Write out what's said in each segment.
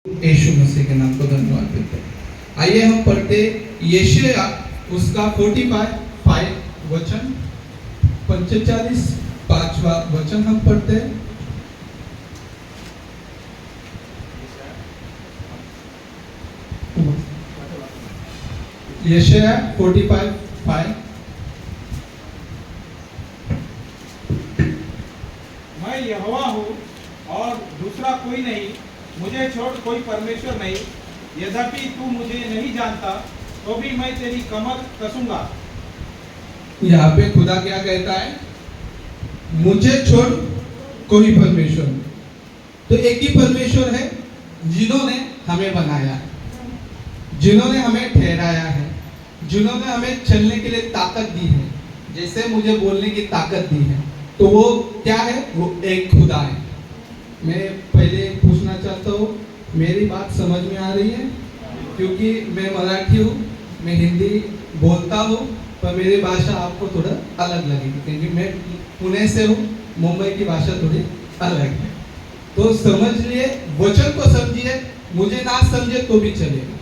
यीशु मसीह के नाम को धन्यवाद देते हैं। आइए हम पढ़ते यशायाह उसका 45 वचन 45 5वां वचन हम पढ़ते हैं। यशायाह 45:5 मैं यहोवा हूँ और दूसरा कोई नहीं, मुझे छोड़ कोई परमेश्वर नहीं। यद्यपि तू मुझे नहीं जानता तो भी मैं तेरी कमर कसूंगा। यहाँ पे खुदा क्या कहता है? मुझे छोड़ कोई परमेश्वर नहीं। तो एक ही परमेश्वर है जिन्होंने हमें बनाया है, जिन्होंने हमें ठहराया है, जिन्होंने हमें चलने के लिए ताकत दी है, जैसे मुझे बोलने की ताकत दी है। तो वो क्या है? वो एक खुदा है। मैं पहले पूछना चाहता हूँ, मेरी बात समझ में आ रही है? क्योंकि मैं मराठी हूँ, मैं हिंदी बोलता हूँ, पर मेरी भाषा आपको थोड़ा अलग लगेगी क्योंकि मैं पुणे से हूँ, मुंबई की भाषा थोड़ी अलग है। तो समझ लिए, वचन को समझिए, मुझे ना समझे तो भी चलेगा।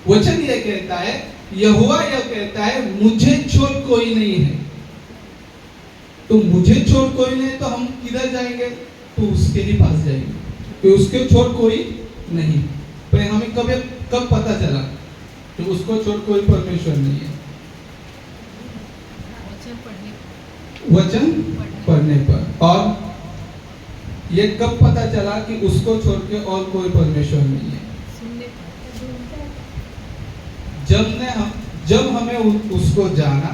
वचन ये कहता है, यहोवा यह कहता है, मुझे छोड़ कोई नहीं है। तो मुझे छोड़ कोई नहीं तो हम किधर जाएंगे? तो उसके ही पास जाएंगे, तो उसके छोड़ कोई नहीं। पर हमें कब पता चला कि उसको छोड़ कोई परमेश्वर नहीं है? वचन पढ़ने पर। और ये कब पता चला कि उसको छोड़ के और कोई परमेश्वर नहीं है? जब हमें उसको जाना,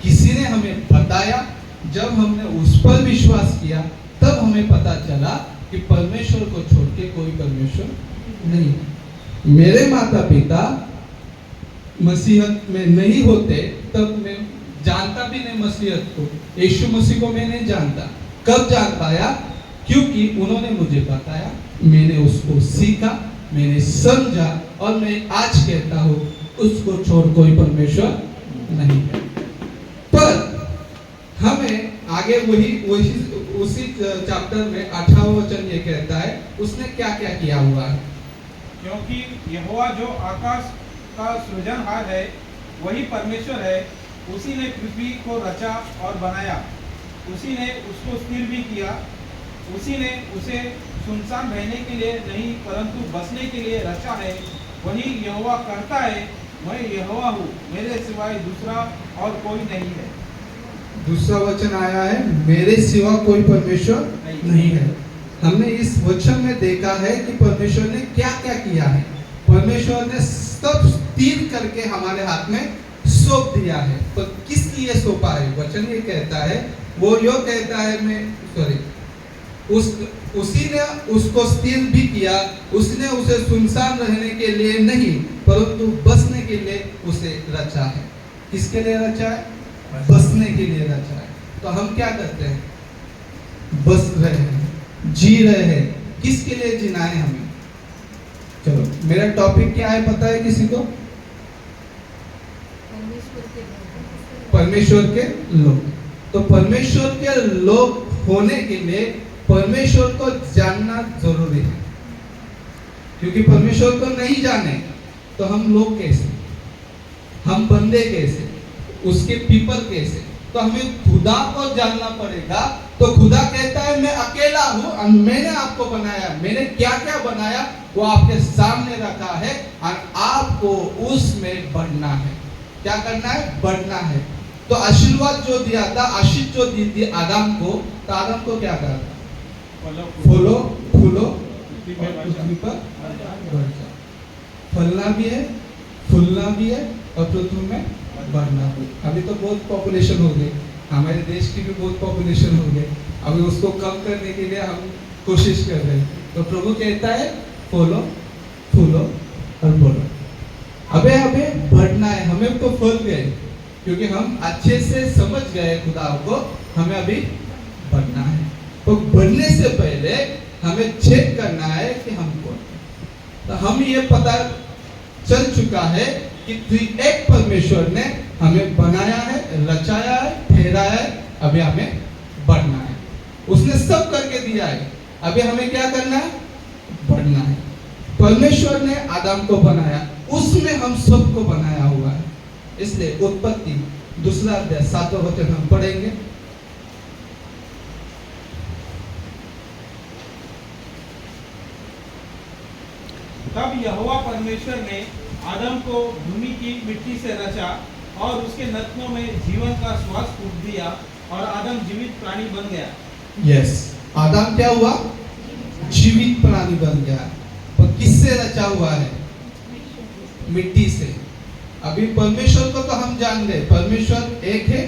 किसी ने हमें बताया, जब हमने उस पर विश्वास किया, तब हमें पता चला कि परमेश्वर को छोड़ के कोई परमेश्वर नहीं है। मेरे माता पिता मसीहत में नहीं होते तब मैं जानता भी नहीं मसीहत को, यीशु मसीह को मैं नहीं जानता। कब जान पाया? क्योंकि उन्होंने मुझे बताया, मैंने उसको सीखा, मैंने समझा, और मैं आज कहता हूँ उसको छोड़ कोई परमेश्वर नहीं है। पर हमें आगे उसी चैप्टर में 18वां वचन ये कहता है, उसने क्या क्या किया हुआ है? क्योंकि यहोवा जो आकाश का सृजनहार है वही परमेश्वर है। उसी ने पृथ्वी को रचा और बनाया, उसी ने उसको स्थिर भी किया। उसी ने उसे सुनसान रहने के लिए नहीं परंतु बसने के लिए रचा है। वही यहोवा कहता है, मैं यहोवा हूँ, मेरे सिवाय दूसरा और कोई नहीं है। दूसरा वचन आया है, मेरे सिवा कोई परमेश्वर नहीं है। हमने इस वचन में देखा है कि परमेश्वर ने क्या क्या किया है। परमेश्वर ने सब स्थिर करके हमारे हाथ में सौंप दिया है। पर किस लिए सौंपा है? वचन ये कहता है, वो यो कहता है, उसी ने उसको स्थिर भी किया। उसने उसे सुनसान रहने के लिए नहीं परंतु बसने के लिए उसे रचा है। किसके लिए रचा है? बसने के लिए रचा है। तो हम क्या करते हैं? बस रहे हैं, जी रहे हैं। किसके लिए जीना है हमें? चलो, मेरा टॉपिक क्या है पता है किसी को? परमेश्वर के लोग। तो परमेश्वर के लोग होने के लिए परमेश्वर को जानना जरूरी है, क्योंकि परमेश्वर को नहीं जाने तो हम लोग कैसे, हम बंदे कैसे, उसके पीपल कैसे? तो हमें खुदा को जानना पड़ेगा। तो खुदा कहता है, मैं अकेला हूँ, मैंने आपको बनाया, मैंने क्या क्या बनाया वो आपके सामने रखा है, और आपको उसमें बढ़ना है। क्या करना है? बढ़ना है। तो आशीर्वाद जो दिया था, आशीष जो दी थी आदम को, तो आदम को क्या कहा था? फलो फूलो पृथ्वी पर बढ़ जाओ। फलना भी है, फूलना भी है, और पृथ्वी में बढ़ना भी। अभी तो बहुत पॉपुलेशन हो गई, हमारे देश की भी बहुत पॉपुलेशन हो गई। अभी उसको कम करने के लिए हम कोशिश कर रहे हैं। तो प्रभु कहता है, फलो फूलो और बढ़ो। अबे बढ़ना है। हमें तो फल गए क्योंकि हम अच्छे से समझ गए खुदा को, हमें अभी बढ़ना है। तो बढ़ने से पहले हमें चेक करना है कि हम कौन। तो हम ये पता चल चुका है कि एक परमेश्वर ने हमें बनाया है, रचाया है, ठहराया है। अभी हमें बढ़ना है। उसने सब करके दिया है, अभी हमें क्या करना है? बढ़ना है। परमेश्वर ने आदम को बनाया, उसमें हम सबको बनाया हुआ है। इसलिए उत्पत्ति दूसरा अध्याय 7वां वचन हम पढ़ेंगे। तब यहोवा परमेश्वर ने आदम को भूमि की मिट्टी से रचा और उसके नथनों में जीवन का श्वास फूंक दिया और आदम जीवित प्राणी बन गया। यस, आदम क्या हुआ? जीवित प्राणी बन गया। पर किससे रचा हुआ है? मिट्टी से। अभी परमेश्वर को तो हम जान गए, परमेश्वर एक है,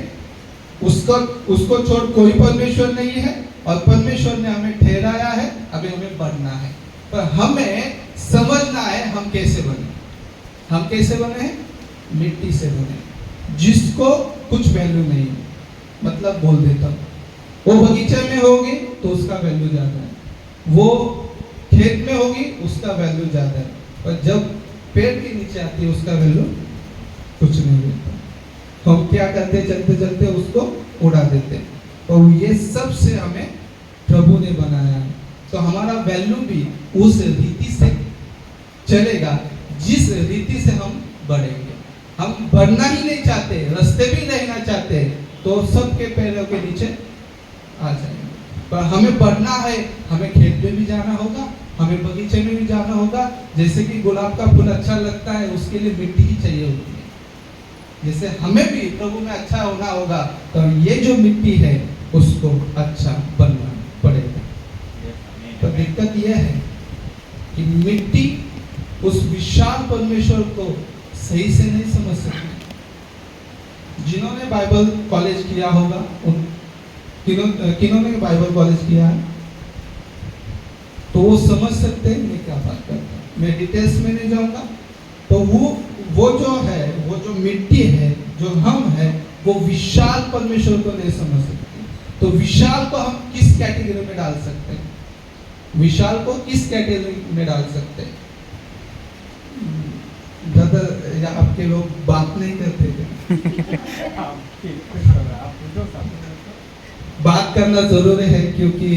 उसको छोड़ कोई परमेश्वर नहीं है, और परमेश्वर ने हमें ठहराया है, अभी हमें बढ़ना है। पर हमें समझना है हम कैसे बने। हम कैसे बने हैं? मिट्टी से बने, जिसको कुछ वैल्यू नहीं। मतलब बोल देता हूँ, वो बगीचे में होगी तो उसका वैल्यू ज्यादा है, वो खेत में होगी उसका वैल्यू ज्यादा है, पर जब पेड़ के नीचे आती है उसका वैल्यू कुछ नहीं होता। तो हम क्या करते, चलते चलते उसको उड़ा देते। तो ये सब से हमें प्रभु ने बनाया है, तो हमारा वैल्यू भी उस रीति से चलेगा जिस रीति से हम बढ़ेंगे। हम बढ़ना ही नहीं चाहते, रास्ते भी रहना चाहते, तो सबके पैरों के नीचे आ जाएंगे। पर हमें बढ़ना है, हमें खेत में भी जाना होगा, हमें बगीचे में भी जाना होगा। जैसे कि गुलाब का फूल अच्छा लगता है, उसके लिए मिट्टी ही चाहिए होती है। जैसे हमें भी प्रभु में अच्छा होना होगा, तो ये जो मिट्टी है उसको अच्छा बनना पड़ेगा। तो दिक्कत यह है कि मिट्टी उस विशाल परमेश्वर को सही से नहीं समझ सकती। जिन्होंने बाइबल कॉलेज किया होगा, उन किन्होंने बाइबल कॉलेज किया है, तो वो समझ सकते हैं मैं क्या बात करता हूँ। मैं डिटेल्स में नहीं जाऊंगा। तो वो जो है, वो जो मिट्टी है, जो हम है, वो विशाल परमेश्वर को नहीं समझ सकते। तो विशाल को हम किस कैटेगरी में डाल सकते हैं? विशाल को किस कैटेगरी में डाल सकते हैं? ब्रदर या आपके लोग बात नहीं करते थे? बात करना जरूरी है, क्योंकि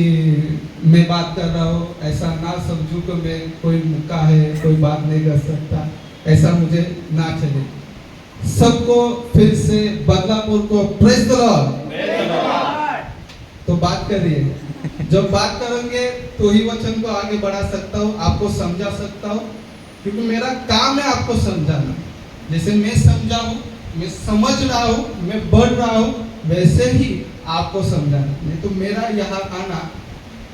मैं बात कर रहा हूँ, ऐसा ना समझूं कि मैं कोई मुक्का है, कोई बात नहीं कर सकता, ऐसा मुझे ना चले। सबको फिर से बदलापुर को प्रेज द लॉर्ड। तो बात करिए, जब बात करेंगे तो ही वचन को आगे बढ़ा सकता हूँ, आपको समझा सकता हूँ, क्योंकि मेरा काम है आपको समझाना। जैसे मैं समझा हूँ, मैं समझ रहा हूँ, मैं बढ़ रहा हूँ, वैसे ही आपको समझाना, नहीं तो मेरा यहाँ आना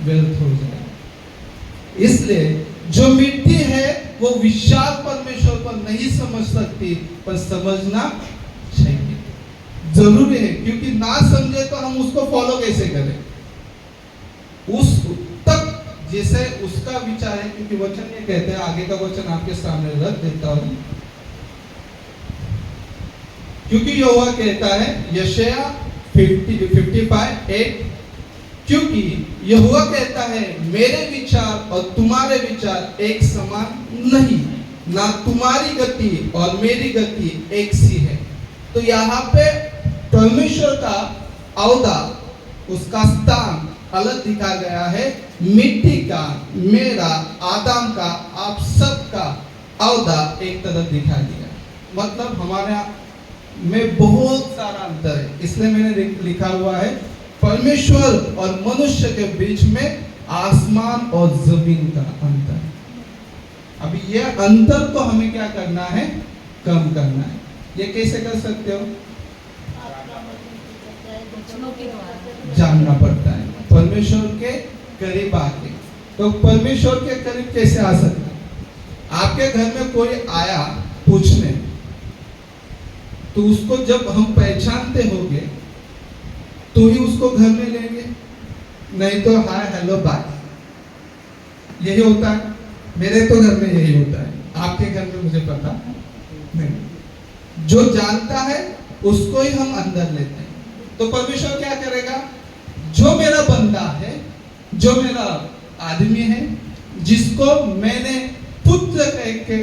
व्यर्थ हो जाएगा। इसलिए जो मिट्टी है वो विशाल परमेश्वर को नहीं समझ सकती, पर समझना चाहिए, जरूरी है। क्योंकि ना समझे तो हम उसको फॉलो कैसे करें? उस तक जैसे उसका विचार है, क्योंकि वचन ये कहते हैं, आगे का वचन आपके सामने रख देता हूं, क्योंकि यहोवा कहता है यशायाह 55:8, क्योंकि यहोवा कहता है मेरे विचार और तुम्हारे विचार एक समान नहीं, ना तुम्हारी गति और मेरी गति एक सी है। तो यहाँ पे परमेश्वर का औदा, उसका स्थान अलग दिखा गया है। मिट्टी का, मेरा, आदम का, आप सबका औदा एक तरफ दिखा दिया। मतलब हमारे में बहुत सारा अंतर है। इसलिए मैंने लिखा हुआ है परमेश्वर और मनुष्य के बीच में आसमान और जमीन का अंतर। अभी ये अंतर को हमें क्या करना है? कम करना है। ये कैसे कर सकते हो? जानना पड़ता है, परमेश्वर के करीब आके। तो परमेश्वर के करीब कैसे आ सकते हैं? आपके घर में कोई आया पूछने, तो उसको जब हम पहचानते होंगे तो ही उसको घर में लेंगे, नहीं तो हाय हेलो बाय, यही होता है। मेरे तो घर में यही होता है, आपके घर में मुझे पता नहीं। जो जानता है उसको ही हम अंदर लेते हैं। तो परमेश्वर क्या करेगा? जो मेरा बंदा है, जो मेरा आदमी है, जिसको मैंने पुत्र कह के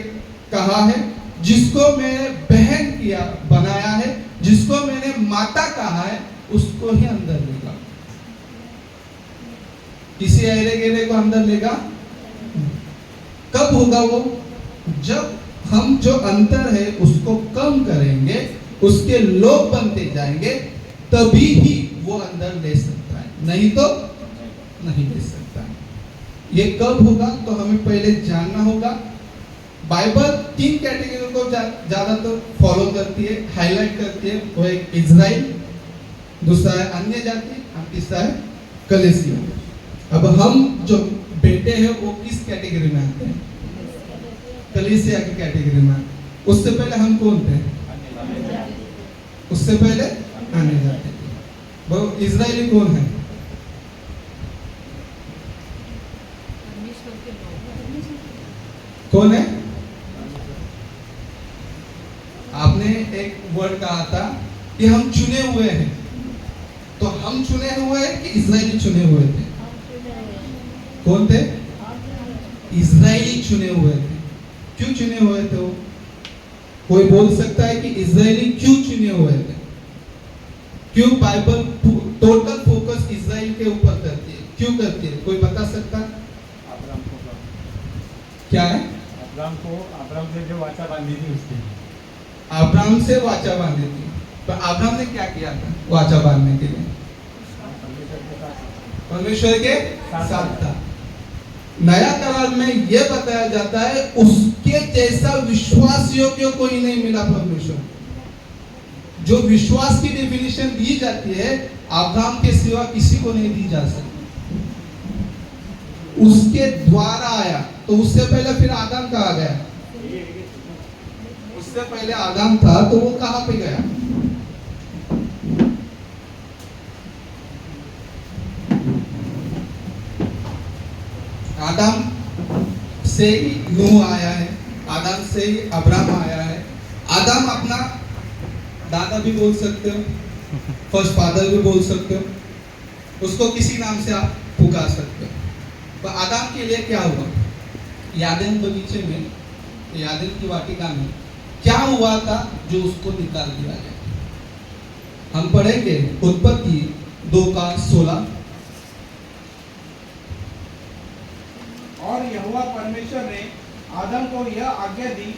कहा है, जिसको मैंने बहन किया बनाया है, जिसको मैंने माता कहा है, उसको ही अंदर लेगा। किसी अरे गेरे को अंदर लेगा? कब होगा वो? जब हम जो अंतर है उसको कम करेंगे, उसके लोग बनते जाएंगे, तभी ही वो अंदर ले सकता है, नहीं तो नहीं ले सकता। ये कब होगा? तो हमें पहले जानना होगा। बाइबल 3 कैटेगरी को ज्यादातर फॉलो करती है, हाईलाइट करती है। वो एक इजराइल, दूसरा है अन्य जाति, और तीसरा है कलीसिया। अब हम जो बेटे हैं वो किस कैटेगरी में आते हैं? कलीसिया की कैटेगरी में। उससे पहले हम कौन थे? उससे पहले अन्य जाति थे। वो इजराइली कौन है? कौन है? आपने एक वर्ड कहा था कि हम चुने हुए हैं। तो हम चुने हुए हैं कि इजरायली चुने हुए थे? कौन थे? इजरायली चुने हुए थे। क्यों चुने हुए थे वो? कोई बोल सकता है कि इजरायली क्यों चुने हुए थे? क्यों बाइबल टोटल फोकस इजराइल के ऊपर करती है? क्यों करती है? कोई बता सकता? क्या है? अब्राम से जो वाचा बांधी थी उसकी। अब्राहम से वाचा बांधी थी। पर अब्राहम ने क्या किया था वाचा बांधने के लिए? परमेश्वर के साथ था। नया करार में यह बताया जाता है उसके जैसा विश्वास योग्य कोई नहीं मिला परमेश्वर। जो विश्वास की डेफिनेशन दी जाती है अब्राहम के सिवा किसी को नहीं दी जा सकती। उसके द्वारा आया। तो उससे पहले फिर आदम कहाँ गया? उससे पहले आदम था तो वो कहां पे गया? आदम से ही नूह आया है, आदम से ही अब्राहम आया है। आदम अपना दादा भी बोल सकते हो, फर्स्ट फादर भी बोल सकते हो, उसको किसी नाम से आप पुकार सकते हो। तो आदम के लिए क्या हुआ? यादेन बगीचे में, यादेन की वाटिका में क्या हुआ था जो उसको निकाल दिया गया? हम पढ़ेंगे उत्पत्ति 2:16। और यहोवा परमेश्वर ने आदम को यह आज्ञा दी,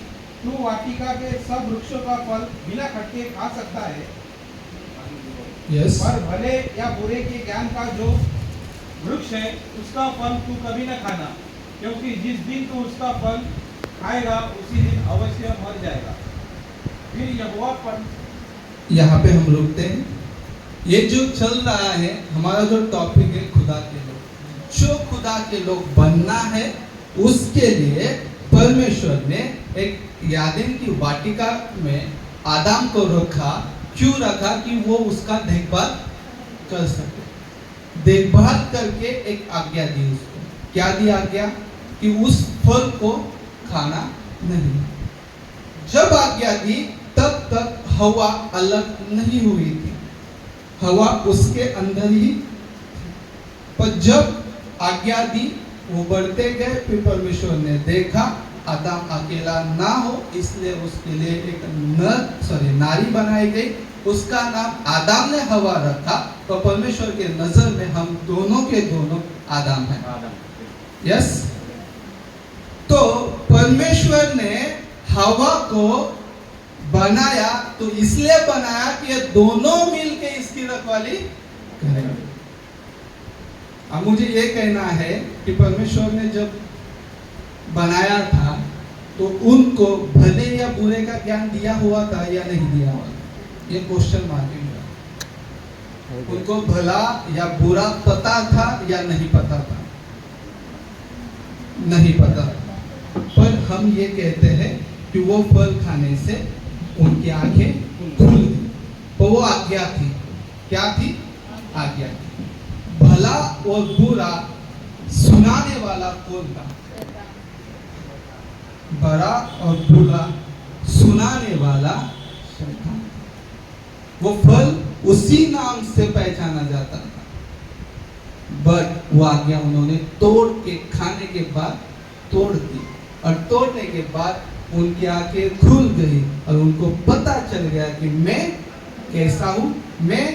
तू वाटिका के सब वृक्षों का फल बिना खटके खा सकता है, yes. पर भले या बुरे के ज्ञान का जो वृक्ष है उसका फल तू कभी न खाना, क्योंकि जिस दिन तू उसका फल खाएगा उसी दिन अवश्य मर जाएगा। फिर यहोवा पर यहाँ पे हम रुकते हैं। ये जो चल रहा है हमारा जो टॉपिक है खुदा के लोग, जो खुदा के लोग बनना है उसके लिए परमेश्वर ने एक यादेन की वाटिका में आदम को रखा। क्यों रखा? कि वो उसका देखभाल कर सके। देखभाल करके एक आज्ञा दी उसको। क्या दी आज्ञा? कि उस फल को खाना नहीं। जब आज्ञा दी तब तक हवा अलग नहीं हुई थी, हवा उसके अंदर ही। पर जब आज्ञा दी वो बढ़ते गए। फिर परमेश्वर ने देखा आदम अकेला ना हो, इसलिए उसके लिए एक नारी बनाई गई। उसका नाम आदम ने हवा रखा। तो परमेश्वर के नजर में हम दोनों के दोनों आदम हैं। यस। तो परमेश्वर ने हवा को बनाया तो इसलिए बनाया कि ये दोनों मिलके इसकी रखवाली करेंगे। अब मुझे ये कहना है कि परमेश्वर ने जब बनाया था तो उनको भले या बुरे का ज्ञान दिया हुआ था या नहीं दिया हुआ? ये क्वेश्चन मार्क है। उनको भला या बुरा पता था या नहीं पता था? नहीं पता। पर हम ये कहते हैं कि वो फल खाने से उनकी आंखें खुल गई। तो वो आज्ञा थी। क्या थी? आज्ञा थी। भला और बुरा सुनाने वाला कौन था? बड़ा और बुरा सुनाने वाला शैतान। वो फल उसी नाम से पहचाना जाता था। बट वो आज्ञा उन्होंने तोड़ के खाने के बाद तोड़ दी, और तोड़ने के बाद उनकी आंखें खुल गई और उनको पता चल गया कि मैं कैसा हूं, मैं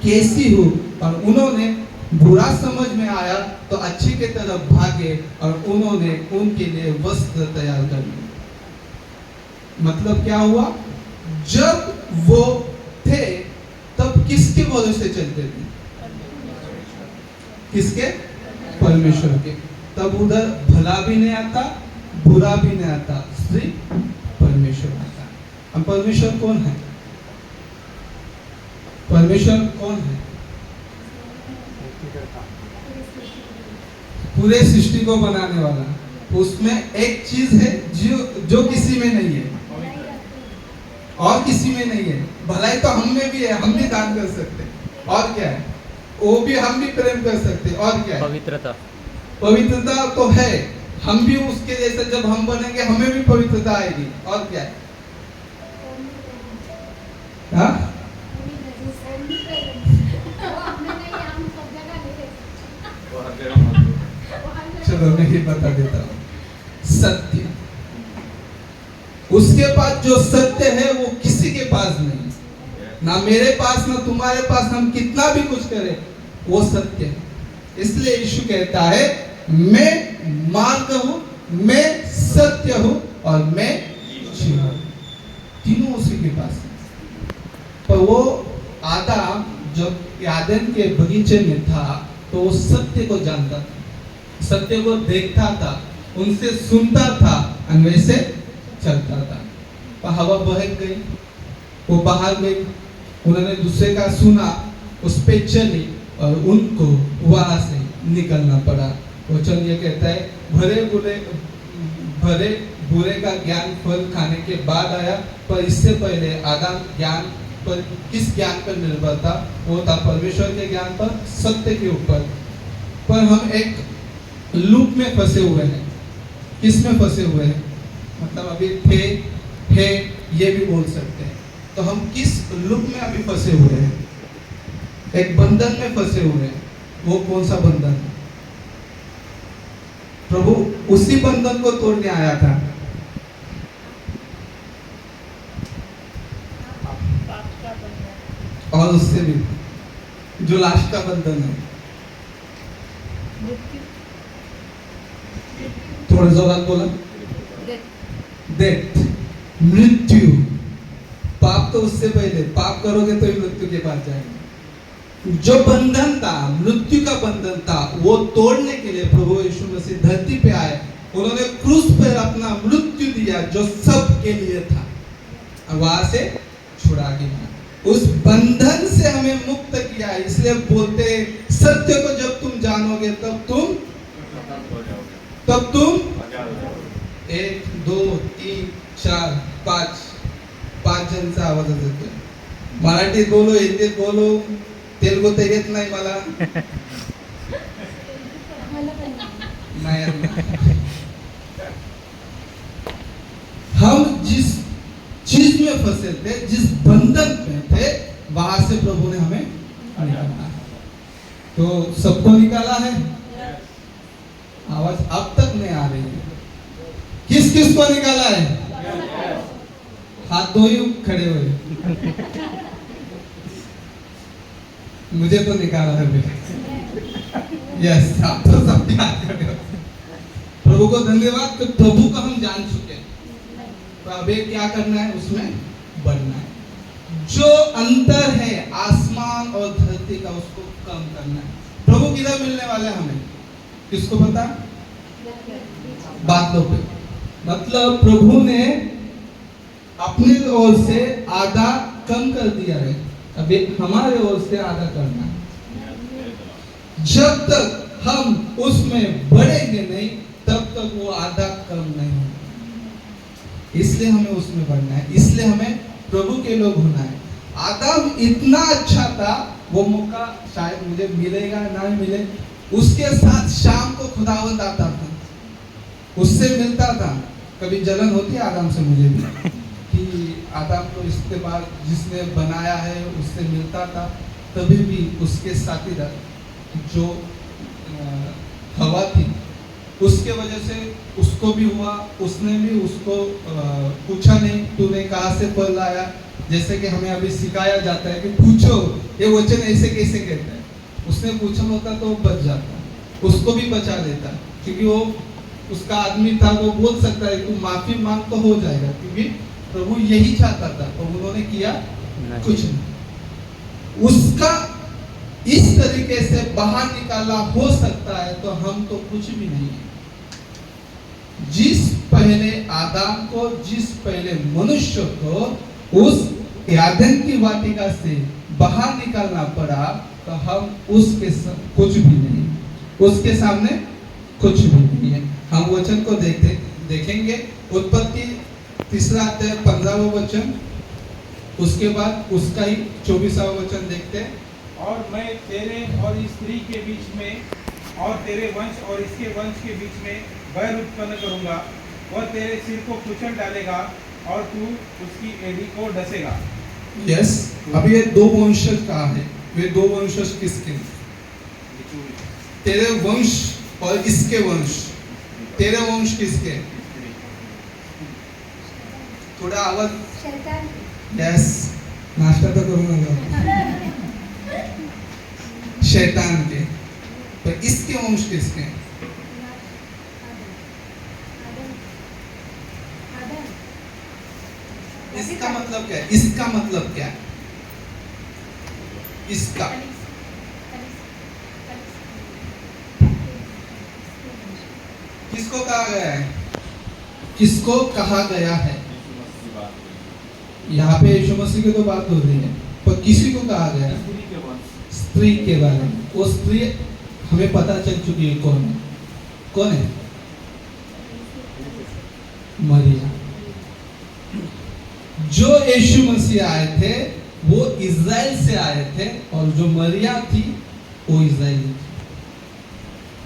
कैसी हूं। और उन्होंने बुरा समझ में आया तो अच्छी की तरफ भागे और उन्होंने उनके लिए वस्त्र तैयार कर लिए। मतलब क्या हुआ? जब वो थे तब किसके भरोसे चलते थे? किसके? परमेश्वर के। तब उधर भला भी नहीं आता, बुरा भी नहीं आता, सिर्फ परमेश्वर आता। हम परमेश्वर कौन है? परमेश्वर कौन है? पूरे सृष्टि को बनाने वाला। उसमें एक चीज है जो किसी में नहीं है और किसी में नहीं है। भलाई तो हम में भी है, हम भी दान कर सकते हैं। और क्या है? वो भी हम भी प्रेम कर सकते हैं। और क्या है? पवित्रता। पवित्रता तो है, हम भी उसके जैसे जब हम बनेंगे हमें भी पवित्रता आएगी। और क्या है? हाँ? चलो मैं ही बता देता हूँ। सत्य, उसके पास जो सत्य है वो किसी के पास नहीं, ना मेरे पास ना तुम्हारे पास। हम कितना भी कुछ करें वो सत्य है। इसलिए यीशु कहता है मैं मार्ग हूं, मैं सत्य हूं और मैं जीवन। तीनों उसी के पास है। पर वो आदम जब यादेन के बगीचे में था तो वो सत्य को जानता था, सत्य को देखता था, उनसे सुनता था और वैसे चलता था। पर हवा बहक गई, वो बाहर गई, उन्होंने दूसरे का सुना, उस पे चली और उनको वहां से निकलना पड़ा। वो चल ये कहता है भरे बुरे का ज्ञान फल खाने के बाद आया, पर इससे पहले आदम ज्ञान पर किस ज्ञान पर निर्भर था? वो था परमेश्वर के ज्ञान पर, सत्य के ऊपर। पर हम एक लूप में फंसे हुए हैं। किस में फंसे हुए हैं? मतलब अभी थे ये भी बोल सकते हैं। तो हम किस लूप में अभी फंसे हुए हैं? एक बंधन में फंसे हुए हैं। वो कौन सा बंधन? प्रभु उसी बंधन को तोड़ने आया था। और उससे भी जो लास्ट का बंधन है, थोड़ा जोरात बोला, डेथ, मृत्यु। पाप तो उससे पहले, पाप करोगे तो ही मृत्यु के पास जाएंगे। जो बंधन था, मृत्यु का बंधन था, वो तोड़ने के लिए प्रभु यीशु मसीह धरती पे आए। उन्होंने क्रूस पर अपना मृत्यु दिया जो सब के लिए था, वहां से छुड़ा दिया। उस बंधन से हमें मुक्त किया। इसलिए बोलते सत्य को जब तुम जानोगे तब तुम 1 2 3 4 5 जणचा आवाज येतोय। मराठीत बोलो, हिंदीत बोलो, तेलुगू तर येत नाही मला। नाही हम जिस चीज में फंसे थे, जिस बंधन में थे, वहां से प्रभु ने हमें निकाला। तो सबको निकाला है। आवाज अब तक नहीं आ रही है। किस किस को निकाला है? हाथ दो ही खड़े हुए। मुझे तो निकाला है बेटा। यस, आप तो सब याद कर रहे हो। प्रभु को धन्यवाद कि प्रभु को हम जान चुके हैं। तो अब क्या करना है? उसमें बढ़ना है। जो अंतर है आसमान और धरती का, उसको कम करना है। प्रभु किधर मिलने वाले हमें? किसको पता? बातों पे। मतलब प्रभु ने अपनी ओर से आधा कम कर दिया है, अभी हमारे ओर से आधा करना है। जब तक हम उसमें बढ़ेंगे नहीं, तब तक वो आधा कम नहीं होगा। इसलिए हमें उसमें बढ़ना है, इसलिए हमें प्रभु के लोग होना है। आदम इतना अच्छा था, वो मौका शायद मुझे मिलेगा ना मिले, उसके साथ शाम को खुदावंद आता था, उससे मिलता था। कभी जलन होती है आदम से, मुझे भी, कि आदम को इसके बाद जिसने बनाया है उससे मिलता था। तभी भी उसके साथीदार जो हवा थी, उसके वजह से उसको भी हुआ। उसने भी उसको पूछा नहीं तूने कहाँ से फल लाया। जैसे कि हमें अभी सिखाया जाता है कि पूछो, ये वचन ऐसे कैसे कहता है। उसने पूछा होता तो वो बच जाता, उसको भी बचा लेता, क्योंकि वो उसका आदमी था, वो बोल सकता है तू माफी मांग तो हो जाएगा, क्योंकि प्रभु यही चाहता था, और उन्होंने किया कुछ नहीं। उसका इस तरीके से बाहर निकाला हो सकता है, तो हम तो कुछ भी नहीं है। जिस पहले आदम को, जिस पहले मनुष्य को उस यादन की वाटिका से बाहर निकालना पड़ा, तो हम उसके कुछ भी नहीं, उसके सामने कुछ भी नहीं है। हम वचन को देखेंगे, उत्पत्ति 3 अध्याय 15वां वचन, उसके बाद उसका ही 24वां वचन देखते हैं। और मैं तेरे और इस स्त्री के बीच में और तेरे वंश और इसके वंश के बीच में बैर उत्पन्न करूंगा, वह तेरे सिर को कुचल डालेगा और तू उसकी एड़ी को डसेगा। यस, अब ये दो वंशज कहा है, वे दो वंशज किसके? तेरे वंश और इसके वंश। तेरे वंश किसके? थोड़ा आवाज। शैतान। यस, नाश्ता तो करूंगा। शैतान के। तो इसके वंश किसके? इसका मतलब क्या है? इसका मतलब क्या है? इसका किसको कहा गया है? किसको कहा गया है? यहाँ पे यीशु मसीह की तो बात हो रही है, पर किसी को कहा गया है? स्त्री के बारे में। वो स्त्री हमें पता चल चुकी है कौन है। कौन है? मरिया। जो यीशु मसीह आए थे वो इज़राइल से आए थे, और जो मरिया थी वो इज़राइली थी।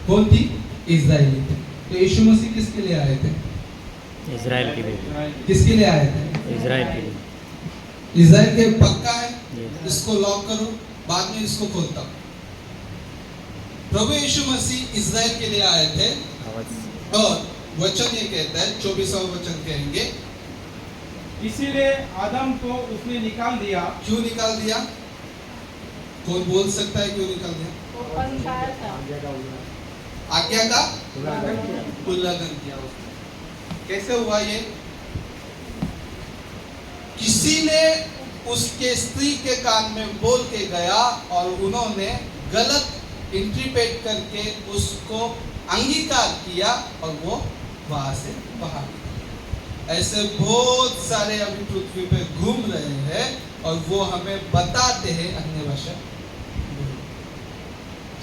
कौन थी? इज़राइली थे। तो यीशु मसीह किसके लिए आए थे? इजराइल के लिए। किसके लिए आए थे? इजराइल के लिए। इज़राइल के पक्का है। Yes. इसको लॉक करो, बाद में इसको खोलता हूं। प्रभु यीशु मसीह इज़राइल के लिए आए थे, और वचन ये कहता है, 24वां वचन कहेंगे, इसीलिए आदम को उसने निकाल दिया। क्यों निकाल दिया? कौन बोल सकता है क्यों निकाल दिया? आज्ञा का उल्लंघन किया उसने। कैसे हुआ ये? किसी ने उसके स्त्री के कान में बोल के गया, और उन्होंने गलत इंटरप्रेट करके उसको अंगीकार किया, और वो वहां से बाहर निकला। ऐसे बहुत सारे अभी पृथ्वी पे घूम रहे हैं, और वो हमें बताते हैं अन्य भाषा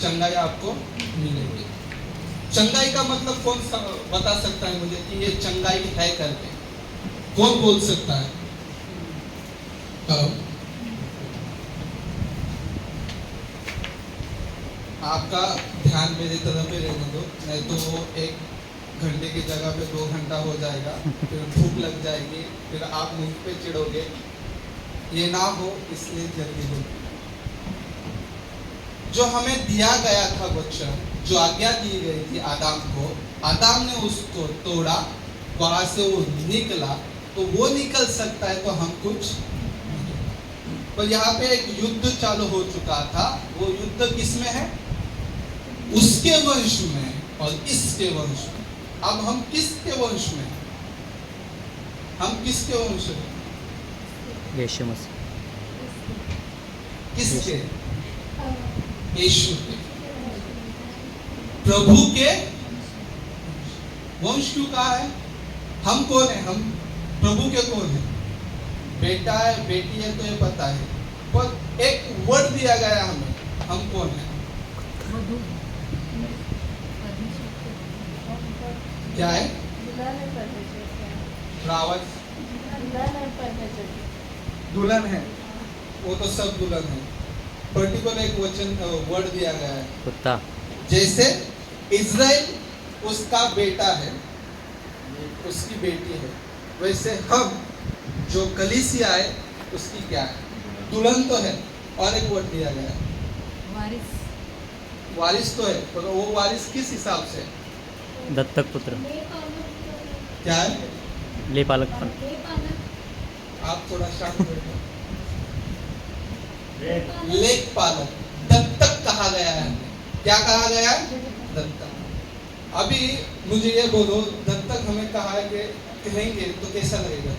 चंगाई आपको मिलेगी। चंगाई का मतलब कौन बता सकता है मुझे कि ये चंगाई है करके? कौन बोल सकता है? आपका ध्यान मेरी तरफ ही रहने दो, नहीं तो 1 घंटे की जगह पे 2 घंटा हो जाएगा, फिर भूख लग जाएगी, फिर आप मुझ पे चिढ़ोगे। ये ना हो, इसलिए जल्दी हो। जो हमें दिया गया था वचन, जो आज्ञा दी गई थी आदम को, आदम ने उसको तोड़ा, वहां से वो निकला, तो वो निकल सकता है, तो हम कुछ। पर यहाँ पे एक युद्ध चालू हो चुका था। वो युद्ध किसमें है? उसके वंश में और इसके वंश में। अब हम किसके वंश में? हम किसके वंश में? यीशु मसीह। किसके? यीशु के, प्रभु के वंश। क्यों कहा है? हम कौन है? हम प्रभु के कौन है? बेटा है, बेटी है, तो ये पता है, पर एक वर्ड दिया गया हमें, हम कौन है? क्या है? रावत दुल्हन है, वो तो सब दुल्हन है। पर्टिकुलर एक वचन वर्ड दिया गया है, कुत्ता। जैसे इज़राइल उसका बेटा है, उसकी बेटी है, वैसे हम जो कलीसिया है उसकी क्या है? दुल्हन तो है। और एक वर्ड दिया गया है, वारिस तो है, पर वो वारिस किस हिसाब से? दत्तक पुत्र। क्या है? ले पालकपन। आप थोड़ा शांत बैठो। लेख पालक, दत्तक कहा कहा गया है हमें। क्या कहा गया है? दत्तक। अभी मुझे ये बोलो, दत्तक हमें कहा है कि कहेंगे तो कैसा लगेगा?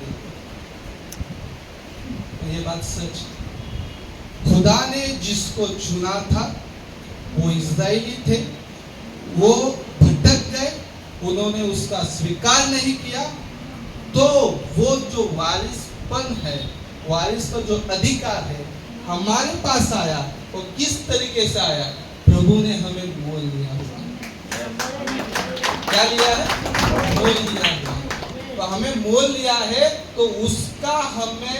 ये बात सच है। खुदा ने जिसको चुना था वो इज़राइली थे, वो भटक गए, उन्होंने उसका स्वीकार नहीं किया, तो वो जो वारिसपन है, वारिस का जो अधिकार है हमारे पास आया, वो किस तरीके से आया? प्रभु ने हमें मोल लिया हुआ। क्या लिया है? मोल लिया हुआ। तो हमें मोल लिया है, तो उसका हमें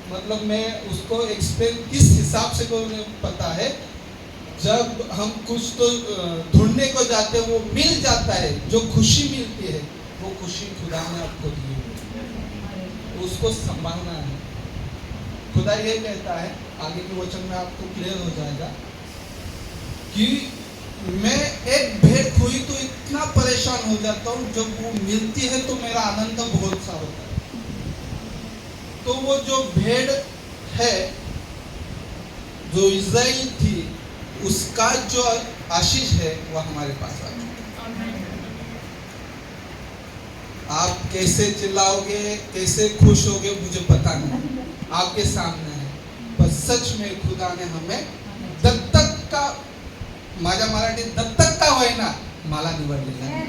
मतलब मैं उसको एक्सप्लेन किस हिसाब से को पता है। जब हम कुछ तो ढूंढने को जाते हैं, वो मिल जाता है, जो खुशी मिलती है वो खुशी खुदा ने आपको दी है, उसको संभालना है। खुदा ये कहता है, आगे के वचन में आपको क्लियर हो जाएगा कि मैं एक भेड़ खोई तो इतना परेशान हो जाता हूँ, जब वो मिलती है तो मेरा आनंद बहुत सा होता है। तो वो जो भेड़ है जो इज़राइल थी, उसका जो आशीष है वो हमारे पास आ चुका। आप कैसे चिल्लाओगे, कैसे खुश होगे, मुझे पता नहीं, आपके सामने है। पर सच में खुदा ने हमें दत्तक का, माझ्या मराठीत दत्तक का होईना मला निवडलेला आहे।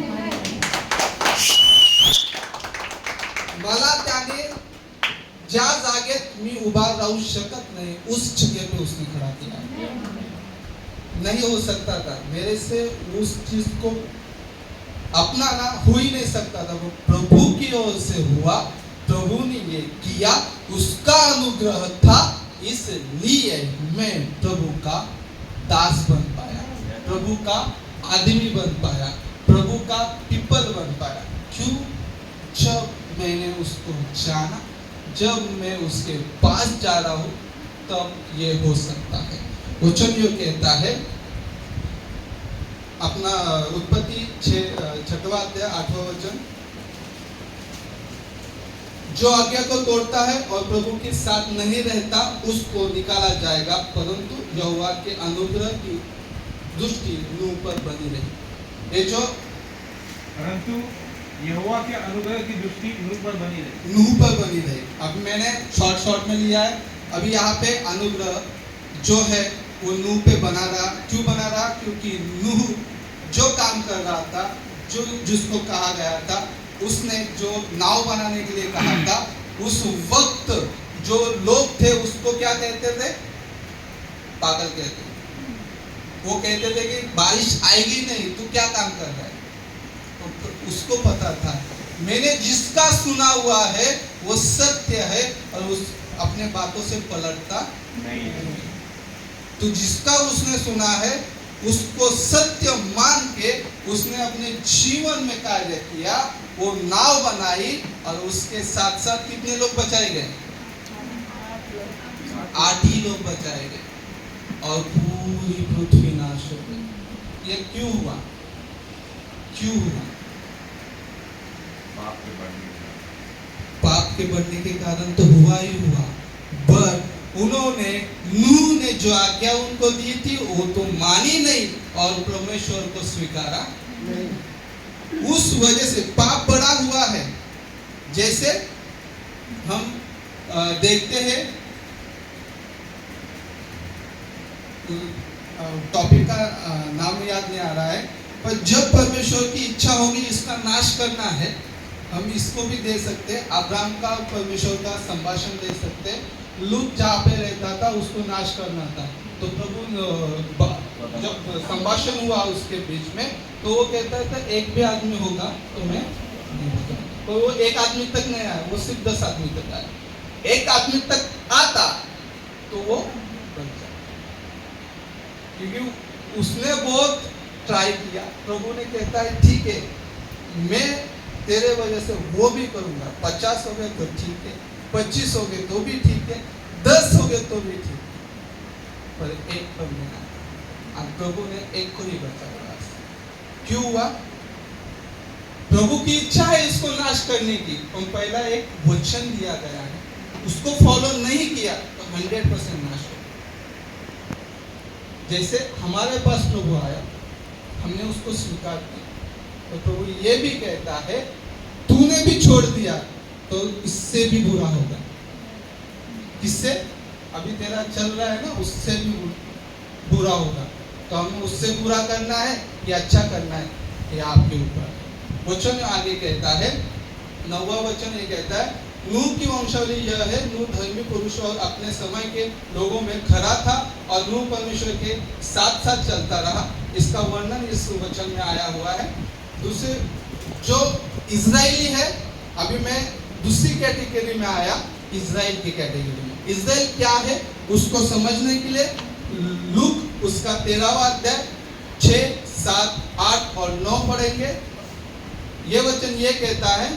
मला त्याने ज्या जागेत मी उभा राहू शकत नहीं, उस जगह पे उसने खड़ा किया। नहीं हो सकता था मेरे से, उस चीज को अपनाना हो ही नहीं सकता था, वो प्रभु की ओर से हुआ, प्रभु ने ये किया, उसका अनुग्रह था, इसलिए मैं प्रभु का दास बन पाया, प्रभु का आदमी बन पाया, प्रभु का पीपल बन पाया। क्यों? जब मैंने उसको जाना, जब मैं उसके पास जा रहा हूं, तब ये हो सकता है। वचन यो कहता है, अपना उत्पत्ति 6वां अध्याय 8वां वचन, जो आज्ञा को तोड़ता है और प्रभु के साथ नहीं रहता, उसको निकाला जाएगा, परंतु यहोवा के अनुग्रह की दृष्टि नूह पर बनी रही। ये जो परंतु यहोवा के अनुग्रह की दृष्टि नूह पर बनी रही, नूह पर बनी रही। अब मैंने शॉर्ट में लिया है। अभी यहाँ पे अनुग्रह जो है वो नूह पे बना रहा। क्यों बना रहा? क्योंकि नूह जो काम कर रहा था, जो जिसको कहा गया था, उसने जो नाव बनाने के लिए कहा था, उस वक्त जो लोग थे उसको क्या कहते थे? पागल कहते थे। वो कहते थे कि बारिश आएगी नहीं, तू क्या काम कर रहा है? तो उसको पता था, मैंने जिसका सुना हुआ है वो सत्य है, और उस अपने बातों से पलटता नहीं। तो जिसका उसने सुना है उसको सत्य मान के उसने अपने जीवन में कार्य किया, वो नाव बनाई, और उसके साथ साथ कितने लोग बचाए गए? 8 ही लोग बचाए गए, और पूरी पृथ्वी नाश हो गई। ये क्यों हुआ? क्यों हुआ? पाप के बढ़ने के कारण तो हुआ ही हुआ, बट उन्होंने, नूह ने जो आज्ञा उनको दी थी वो तो मानी नहीं, और परमेश्वर को स्वीकारा नहीं। उस वजह से पाप बढ़ा हुआ है। जैसे हम देखते हैं, टॉपिक का नाम याद नहीं आ रहा है, पर जब परमेश्वर की इच्छा होगी इसका नाश करना है, हम इसको भी दे सकते हैं। अब्राहम का परमेश्वर का संभाषण दे सकते हैं। लूत जहाँ पे रहता था उसको नाश करना था, तो प्रभु जब संभाषण हुआ उसके बीच में, तो वो कहता था एक भी आदमी होगा तो मैं नहीं होगा। तो वो एक आदमी तक नहीं आया, वो सिर्फ 10 आदमी तक आया। एक आदमी तक आता तो वो बच जाता, क्योंकि उसने बहुत ट्राई किया। प्रभु ने कहता है ठीक है, मैं तेरे वजह से वो भी करूंगा। 50 हो गए तो ठीक है, 25 हो गए तो भी ठीक है, 10 हो गए तो भी ठीक है, पर एक पर नहीं। अब प्रभु ने एक को ही बचाया। क्यों हुआ? प्रभु की इच्छा है इसको नाश करने की, और पहला एक वचन दिया गया है, उसको फॉलो नहीं किया तो 100% नाश हो। जैसे हमारे पास प्रभु आया, हमने उसको स्वीकार किया, तो प्रभु ये भी कहता है तूने भी छोड़ दिया तो इससे भी बुरा होगा। किससे? अभी तेरा चल रहा है ना, उससे भी बुरा होगा। तो हमें उससे बुरा करना है या अच्छा करना है, ये आपके ऊपर है। वचन आगे कहता है, 9वां वचन ये कहता है, नूह की वंशावली यह है, नूह धर्मी पुरुष और अपने समय के लोगों में खरा था और नूह परमेश्वर के साथ साथ चलता रहा। इसका वर्णन इस वचन में आया हुआ है। दूसरे जो इजराइली है, अभी मैं दूसरी कैटेगरी में आया, इजराइल की कैटेगरी में। इजराइल क्या है उसको समझने के लिए लूक उसका 13वां अध्याय 6, 7, 8 और 9 पढ़ेंगे। ये वचन ये कहता है,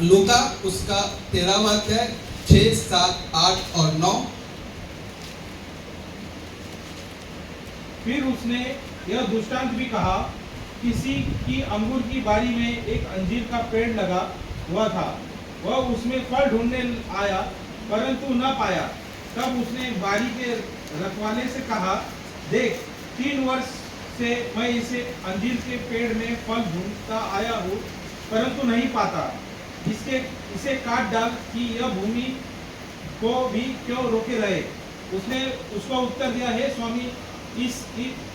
लूका उसका 13वां अध्याय 6, 7, 8 और 9। फिर उसने यह दृष्टांत भी कहा, किसी की अंगूर की बारी में एक अंजीर का पेड़ लगा हुआ था। वह उसमें फल ढूंढने आया परंतु न पाया। तब उसने बारी के रखवाले से कहा, देख 3 वर्ष से मैं इसे अंजीर के पेड़ में फल ढूंढता आया हूँ परंतु नहीं पाता। इसे काट डाल कि यह भूमि को भी क्यों रोके रहे। उसने उसको उत्तर दिया, हे स्वामी,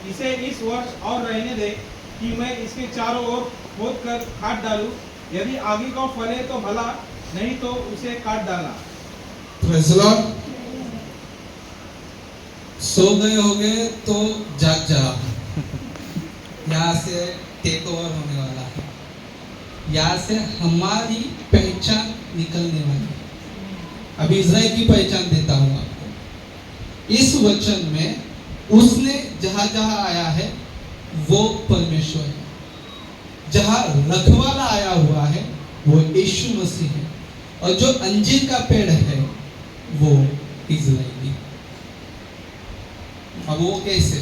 इसे इस वर्ष और रहने दे कि मैं इसके चारों ओर खोद कर काट डालूं। यदि आगे को फले तो भला, नहीं तो उसे काट डालना। Praise the Lord. सो गए होगे तो जाग जाओ, यहाँ से टेक ओवर होने वाला है, यहाँ से हमारी पहचान निकलने वाली है। अभी इजराइल की पहचान देता हूँ आपको। इस वचन में उसने जहां जहां आया है वो परमेश्वर है, जहां रखवाला आया हुआ है वो यीशु मसीह है, और जो अंजीर का पेड़ है वो इजराइली। अब वो कैसे?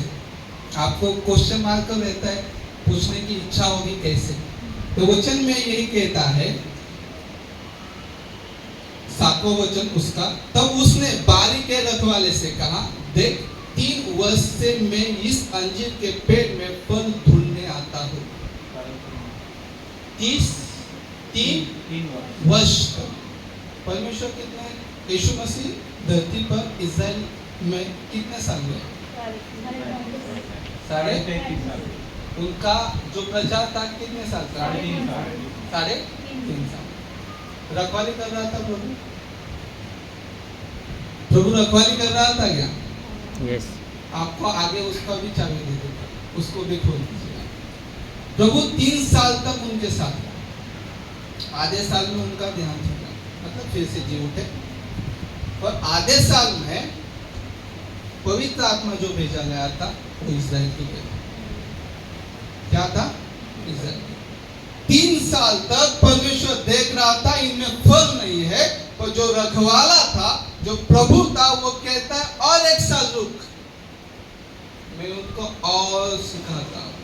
आपको क्वेश्चन मार्क रहता है, पूछने की इच्छा होगी कैसे। तो वचन में यही कहता है, 7वां वचन उसका, तब उसने बारी के रखवाले से कहा, देख 3 वर्ष से मैं इस अंजीर के पेड़ में फल ढूंढने आता हूँ। 3 वर्ष तक परमेश्वर कितने, यीशु मसीह धरती पर इजराइल में कितने साल हुए? 3.5 साल। उनका जो प्रचार था कितने साल का? 3.5 साल। रखवाली कर रहा था प्रभु, रखवाली कर रहा था क्या? यस। आपको आगे उसका भी चाबी दे देगा, उसको भी खोल दीजिएगा। प्रभु 3 साल तक उनके साथ था। आधे साल में उनका ध्यान छूटा, मतलब फिर से जी उठे, और आधे साल में पवित्र आत्मा जो भेजा गया था वो इजराइल के लिए क्या था? इजराइल। 3 साल तक परमेश्वर देख रहा था इनमें फल नहीं है, और जो रखवाला था, जो प्रभु था, वो कहता है और 1 साल रुक, मैं उनको और सिखाता हूँ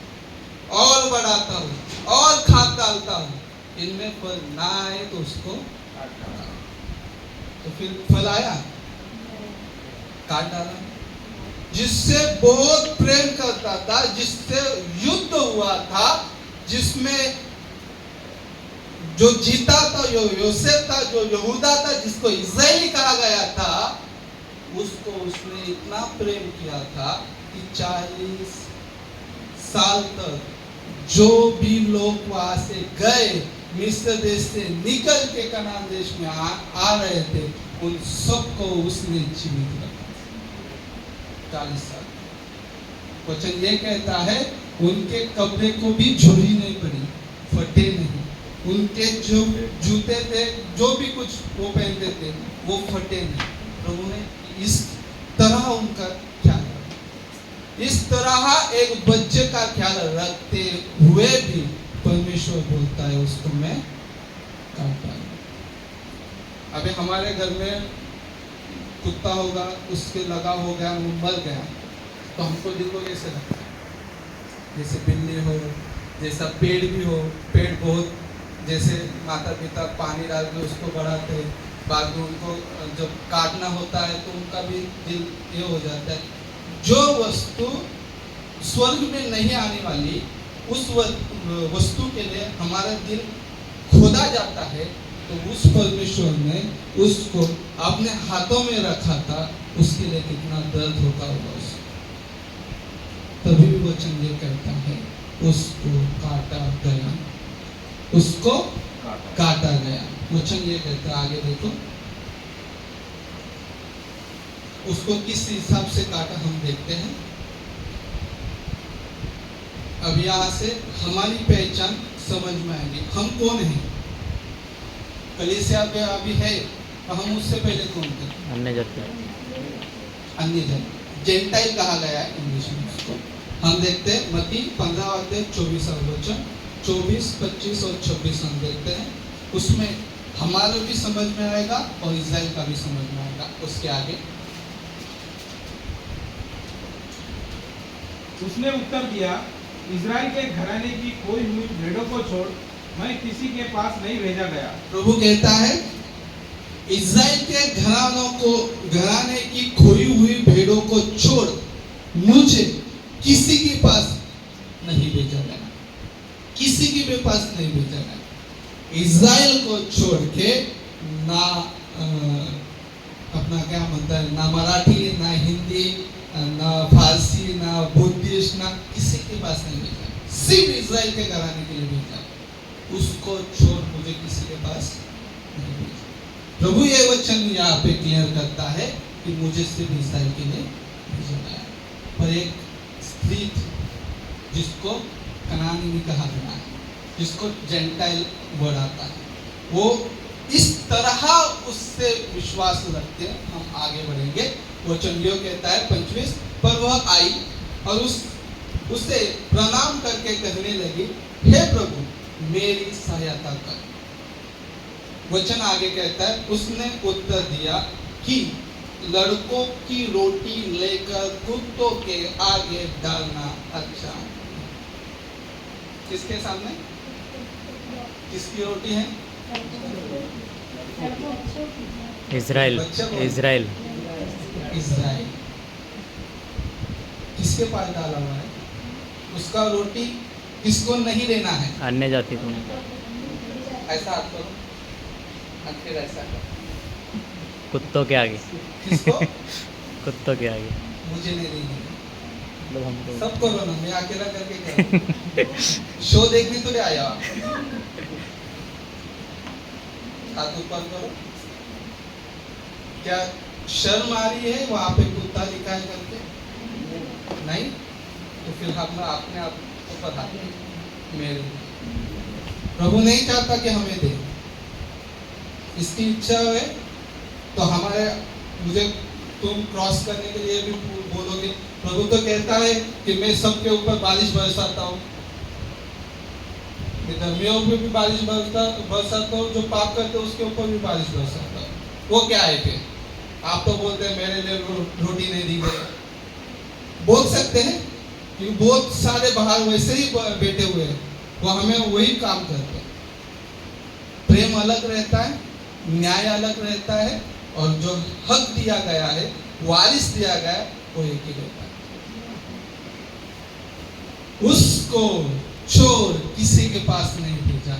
और बढ़ाता हूँ और खाद डालता हूँ, इनमें फल ना आए तो उसको तो फिर फल आया, काट डाला। जिससे बहुत प्रेम करता था, जिससे युद्ध हुआ था, जिसमें जो जीता था जो योसेफ था, जो यहूदा था, जिसको इजराइली कहा गया था, उसको उसने इतना प्रेम किया था कि 40 साल तक जो भी लोग वहां से गए, मिस्र देश से निकल के कनान देश में आ रहे थे, उन सबको उसने जीवित रखा। 40 साल। वचन ये कहता है, उनके कपड़े को भी झुर्री नहीं पड़ी, फटे नहीं। उनके जो जूते थे, जो भी कुछ वो पहनते थे, वो फटे नहीं। प्रभु ने इस तरह उनका ख्याल रखा। इस तरह एक बच्चे का ख्याल रखते हुए भी परमेश्वर बोलता है उसको मैं काट डालूं। अभी हमारे घर में कुत्ता होगा, उसके लगा हो गया, वो मर गया, तो हमको दिल को कैसे लगता है? जैसे बिल्ली हो, जैसा पेड़ भी हो, पेड़ बहुत जैसे माता पिता पानी डाल के उसको बढ़ाते हैं, बाद में उनको जब काटना होता है तो उनका भी दिल ये हो जाता है। जो वस्तु स्वर्ग में नहीं आने वाली, उस वस्तु के लिए हमारा दिल खोदा जाता है, तो उस परमेश्वर ने उसको अपने हाथों में रखा था, उसके लिए कितना दर्द होता होगा उसको। तभी भी वचन ये कहता है उसको काटा गया, उसको काटा गया। वचन ये कहता है, आगे देखो, उसको किस हिसाब से काटा हम देखते हैं। अब यहाँ से हमारी पहचान समझ में आएगी, हम कौन हैं। कलीसिया पे अभी है, और हम उससे पहले कौन थे? अन्य जाति। अन्य जन, जेंटाइल कहा गया है इंग्लिश में उसको। हम देखते हैं मत्ती 15 अध्याय 24 वचन, 24, 25 और 26 हम देखते हैं। उसमें हमारा भी समझ में आएगा और इज़राइल का भी समझ में आएगा। उसके आगे उसने उत्तर दिया, इज़राइल के घराने की खोई हुई भेड़ों को छोड़ मैं किसी के पास नहीं भेजा गया। प्रभु कहता है इज़राइल के घराने की खोई हुई भेड़ों को छोड़ मुझे किसी के पास नहीं भेजा गया, किसी के भी पास नहीं भेजा गया। इज़राइल को छोड़ के ना अपना क्या म्हणता है, ना मराठी, ना हिंदी, ना फारसी, ना बुद्धिस्ट, ना किसी के पास नहीं भेजा, सिर्फ इज़राइल के घराने के लिए भेजा। उसको छोड़ मुझे किसी के पास नहीं भेजा। प्रभु ये वचन यहाँ पे क्लियर करता है कि मुझे सिर्फ इज़राइल के लिए भेजा गया। पर एक स्त्री थी जिसको कनानी कहा गया है, जिसको जेंटाइल वर्ड आता है, वो इस तरह उससे विश्वास रखते हैं। हम आगे बढ़ेंगे। वचन यो कहता है 25, पर वह आई और उसे प्रणाम करके कहने लगी, हे प्रभु मेरी सहायता कर। वचन आगे कहता है, उसने उत्तर दिया कि लड़कों की रोटी लेकर कुत्तों के आगे डालना अच्छा। किसके सामने? किसकी रोटी है? इज़राइल। इज़राइल। इज़राइल किसके पास डाला हुआ है? उसका रोटी किसको नहीं लेना है? अन्य जाति को। ऐसा हाथ करो, हाथ फिर ऐसा करो। कुत्तों के आगे। किसको? कुत्तों के आगे। मुझे नहीं देनी, मतलब हमको। सब करो ना, मैं अकेला करके करूँ। शो देखने तो ले आया। हाथ ऊपर करो। क्या शर्म आ रही है वहां पे कुत्ता लिखा है करके? नहीं, तो फिर हम अपने आप ऊपर हाथ मेरे। प्रभु नहीं चाहता कि हमें दे, इसकी इच्छा है तो हमारे मुझे तुम क्रॉस करने के लिए भी बोलोगे। प्रभु तो कहता है कि मैं सबके ऊपर बारिश बरसाता हूँ, धर्मियों पे भी बारिश बरसाता हूँ, जो पाप करते हैं उसके ऊपर भी बारिश बरसाता हूँ। वो क्या है फिर? आप तो बोलते हैं मेरे लिए रोटी नहीं दी गई, बोल सकते हैं क्योंकि बहुत सारे बाहर वैसे ही बैठे हुए हैं, वो हमें वही काम करते हैं। प्रेम अलग रहता है, न्याय अलग रहता है, और जो हक दिया गया है, वारिस दिया गया है, वो एक ही रहता है। उसको छोड़ किसी के पास नहीं भेजा।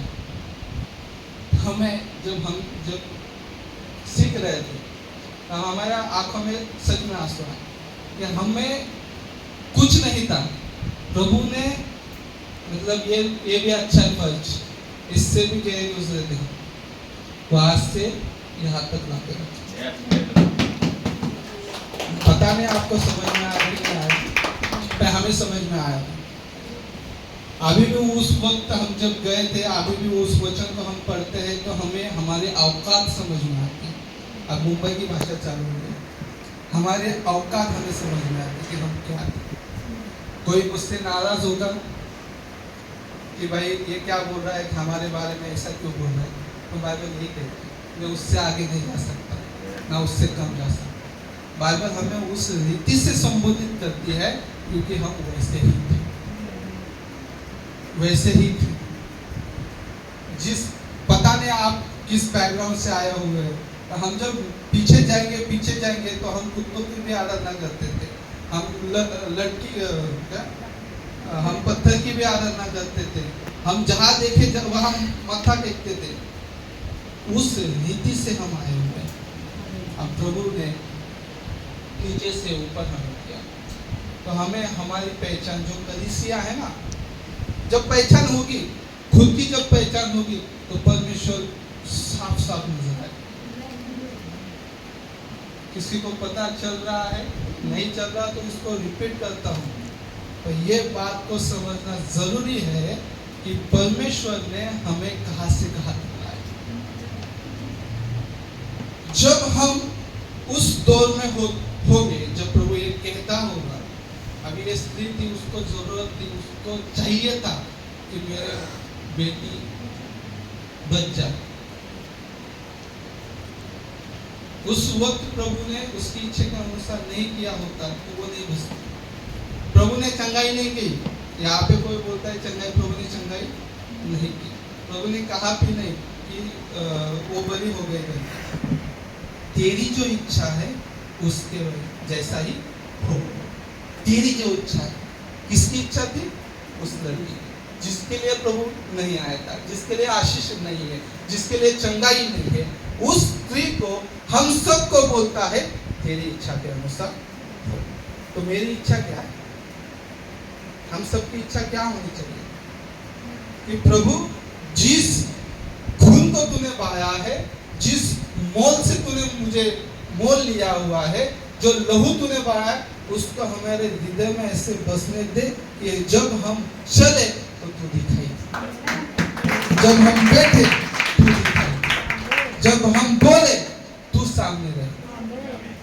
हमें जब सीख रहे थे तो हमारा आंखों में सच में आंसू आए कि हमें कुछ नहीं था। प्रभु ने मतलब ये भी अच्छा है फर्ज, इससे भी गहरे गुजरे थे, वहां से यहाँ तक लाते रखे। पता नहीं आपको समझ में आया कि नहीं आया, पर हमें समझ में आया। अभी भी उस वक्त हम जब गए थे, अभी भी उस वचन को हम पढ़ते हैं तो हमें हमारे औकात समझ में आते हैं। अब मुंबई की भाषा चालू हो गई, हमारे औकात हमें समझ में आते कि हम क्या हैं। कोई मुझसे नाराज होगा कि भाई ये क्या बोल रहा है, हमारे बारे में ऐसा क्यों बोल रहा है, तो बाइबल यही कहती है मैं उससे आगे नहीं जा सकता, ना उससे कम जा सकता। बाइबल हमें उस रीति से संबोधित करती है क्योंकि हम वैसे ही थे। जिस पता नहीं आप किस बैकग्राउंड से आए हुए हो, तो हम जब पीछे जाएंगे तो हम कुत्तों की भी आराधना करते थे, हम हम पत्थर की भी आराधना करते थे, हम जहाँ देखे वहाँ मत्था टेकते थे। उस रीति से हम आए हुए। अब प्रभु ने नीचे से ऊपर हमें किया, तो हमें हमारी पहचान जो कलीसिया है ना, जब पहचान होगी, खुद की जब पहचान होगी, तो परमेश्वर साफ साफ नजर आए। किसी को पता चल रहा है, नहीं चल रहा, तो इसको रिपीट करता हूँ। तो ये बात को समझना जरूरी है कि परमेश्वर ने हमें कहां से कहां तक लाया। जब हम उस दौर में होंगे जब प्रभु ये कहता होगा, अभी ये स्त्री थी, उसको जरूरत थी, उसको चाहिए था कि मेरे बेटी बच जाए। उस वक्त प्रभु ने उसकी इच्छा के अनुसार नहीं किया होता तो वो नहीं बचती। प्रभु ने चंगाई नहीं की। यहाँ पे कोई बोलता है चंगाई, प्रभु ने चंगाई नहीं की। प्रभु ने कहा भी नहीं कि वो बलि हो गए। तेरी जो इच्छा है उसके जैसा ही हो। तेरी जो इच्छा है, किसकी इच्छा थी? उस लड़की जिसके लिए प्रभु नहीं आया था, जिसके लिए आशीष नहीं है, जिसके लिए चंगाई नहीं है, उस स्त्री को हम सबको बोलता है तेरी इच्छा के अनुसार हो। तो मेरी इच्छा क्या है? हम सबकी इच्छा क्या होनी चाहिए कि प्रभु जिस खून को तूने बहाया है, जिस मोल से तूने मुझे मोल लिया हुआ है, जो लहू तूने बहाया, उसको हमारे हृदय में ऐसे बसने दे कि जब हम चले तो तू दिखाई, जब हम बैठे तू दिखाई, जब हम बोले तू सामने रहे।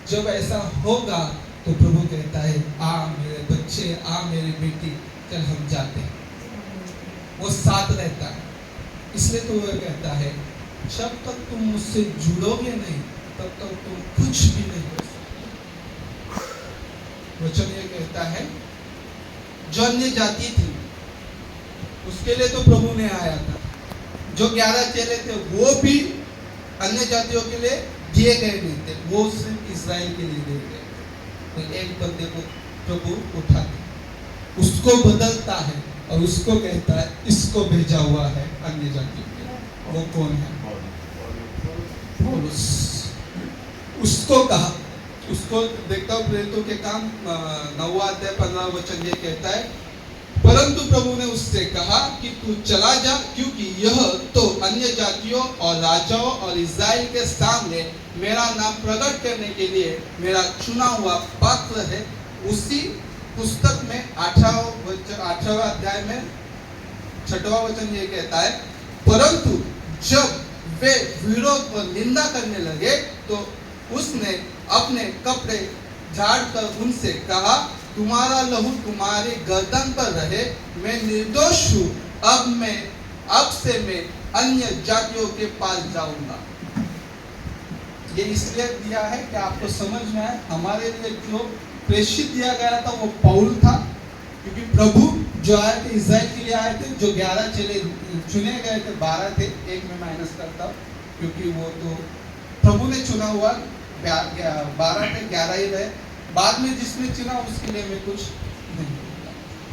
जब ऐसा होगा तो प्रभु कहता है आ मेरे बच्चे, आ मेरी बेटी, चल हम जाते हैं। वो साथ रहता है। इसलिए तो वो कहता है जब तक तुम मुझसे जुड़ोगे नहीं तब तक तुम कुछ भी नहीं कर सकते। वचन ये कहता है जो अन्य जाति थी उसके लिए तो प्रभु ने आया था। जो 11 चेले थे वो भी अन्य जातियों के लिए दिए गए नहीं थे, वो सिर्फ इस्राएल के लिए दिए गए। तो एक बंदे को प्रभु उठाते, उसको बदलता है और उसको कहता है इसको भेजा हुआ है अन्य जातियों के लिए। वो कौन है? पौलुस। उसको कहा, उसको देखता हूँ प्रेरितों के काम 9 अध्याय 15 वचन ये कहता है परंतु प्रभु ने उससे कहा कि तू चला जा, क्योंकि यह तो अन्य जातियों और राजाओं और इस्राएल के सामने मेरा नाम प्रकट करने के लिए मेरा चुना हुआ पात्र है। उसी पुस्तक में 18वां अध्याय में 6वां वचन ये कहता है परंतु जब वे विरोध और निंदा करने लगे तो उसने अपने कपड़े झाड़ कर उनसे कहा तुम्हारा लहू तुम्हारे गर्दन पर रहे, मैं निर्दोष हूँ। अब से मैं अन्य जातियों के पास जाऊंगा। ये इसलिए दिया है कि आपको समझ में आए। हमारे लिए जो प्रेषित दिया गया था वो पौल था, क्योंकि प्रभु जो आए थे इस्राएल के लिए आए थे। जो 11 चेले चुने गए थे 12 थे, एक में माइनस करता हूँ क्योंकि वो तो प्रभु ने चुना हुआ 12 थे, 11 ही रहे। बाद में जिसने चुना उसके लिए मैं कुछ नहीं बोलता।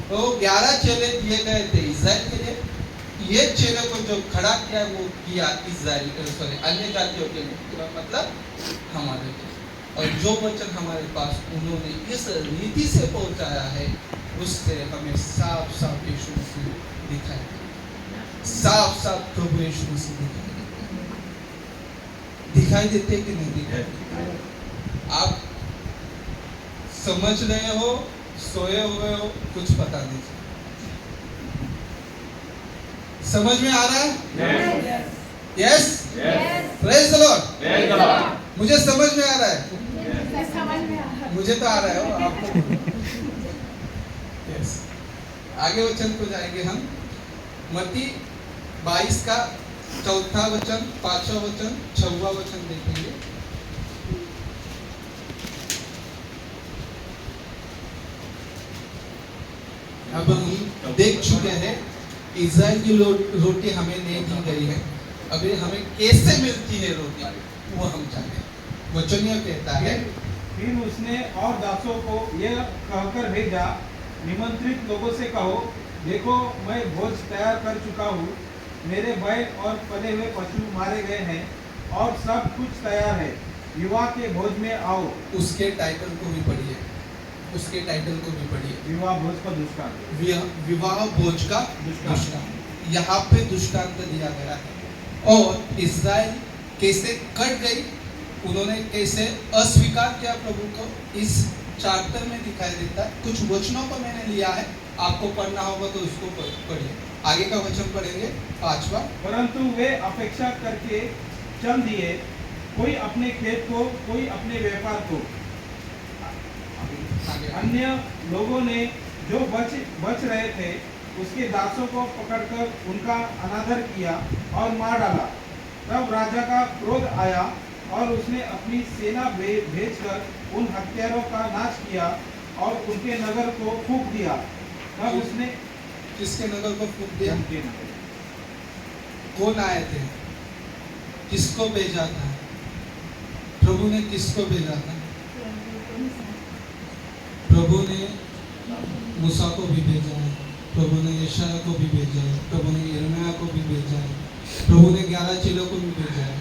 तो 11 चेले दिए गए थे इस्राएल के लिए। ये चेले को जो खड़ा किया वो किया इस्राएल अन्य जातियों के लिए, मतलब हमारे लिए। और जो वचन हमारे पास उन्होंने इस रीति से पहुंचाया है उससे हमें साफ साफ यीशु मसीह दिखाई देते, साफ साफ प्रभु यीशु मसीह दिखाई देते कि नहीं दिखाई देते? आप समझ रहे हो, सोए हुए हो, कुछ पता नहीं। समझ में आ रहा है? Yes, praise the Lord. मुझे समझ में आ रहा है, मुझे तो आ रहा है, आपको यस। आगे वचन को जाएंगे हम। मत्ती 22 का 4वां वचन, 5वां वचन, 6वां वचन देखेंगे। अब हम देख चुके हैं इज़राइल की रोटी हमें नहीं दी गई है, अभी हमें कैसे मिलती है रोटी वो हम जाने। वचन यह कहता है, फिर उसने और दासों को यह कहकर भेजा, निमंत्रित लोगों से कहो, देखो मैं भोज तैयार कर चुका हूँ, मेरे बैल और पले हुए पशु मारे गए हैं और सब कुछ तैयार है, विवाह के भोज में आओ। उसके टाइटल को भी पढ़िए, उसके टाइटल को भी पढ़िए, विवाह भोज का दृष्टांत। विवाह भोज का दृष्टांत। यहाँ पे दृष्टांत दिया गया है और इज़राइल कैसे कट गई, उन्होंने कैसे अस्वीकार किया प्रभु को, इस चार्टर में दिखाई देता है। कुछ वचनों को मैंने लिया है, आपको पढ़ना होगा तो उसको पढ़िए। आगे का वचन पढ़ेंगे 5वां। परंतु वे अपेक्षा करके चल दिए, कोई अपने खेत को, कोई अपने व्यापार को। आगे। अन्य लोगों ने जो बच रहे थे उसके दासों को पकड़कर उनका अनादर किया और मार डाला। तब राजा का क्रोध आया और उसने अपनी सेना भेजकर उन हत्यारों का नाश किया और उनके नगर को फूंक दिया। तब उसने किसके नगर को फूंक दिया? उनके नगर। कौन आए थे? किसको भेजा था? प्रभु ने किसको भेजा था? प्रभु ने मूसा को भी भेजा है, प्रभु ने यशाया को भी भेजा है, प्रभु ने यिर्मयाह को भी भेजा है, प्रभु ने 11 चेलों को भी भेजा है,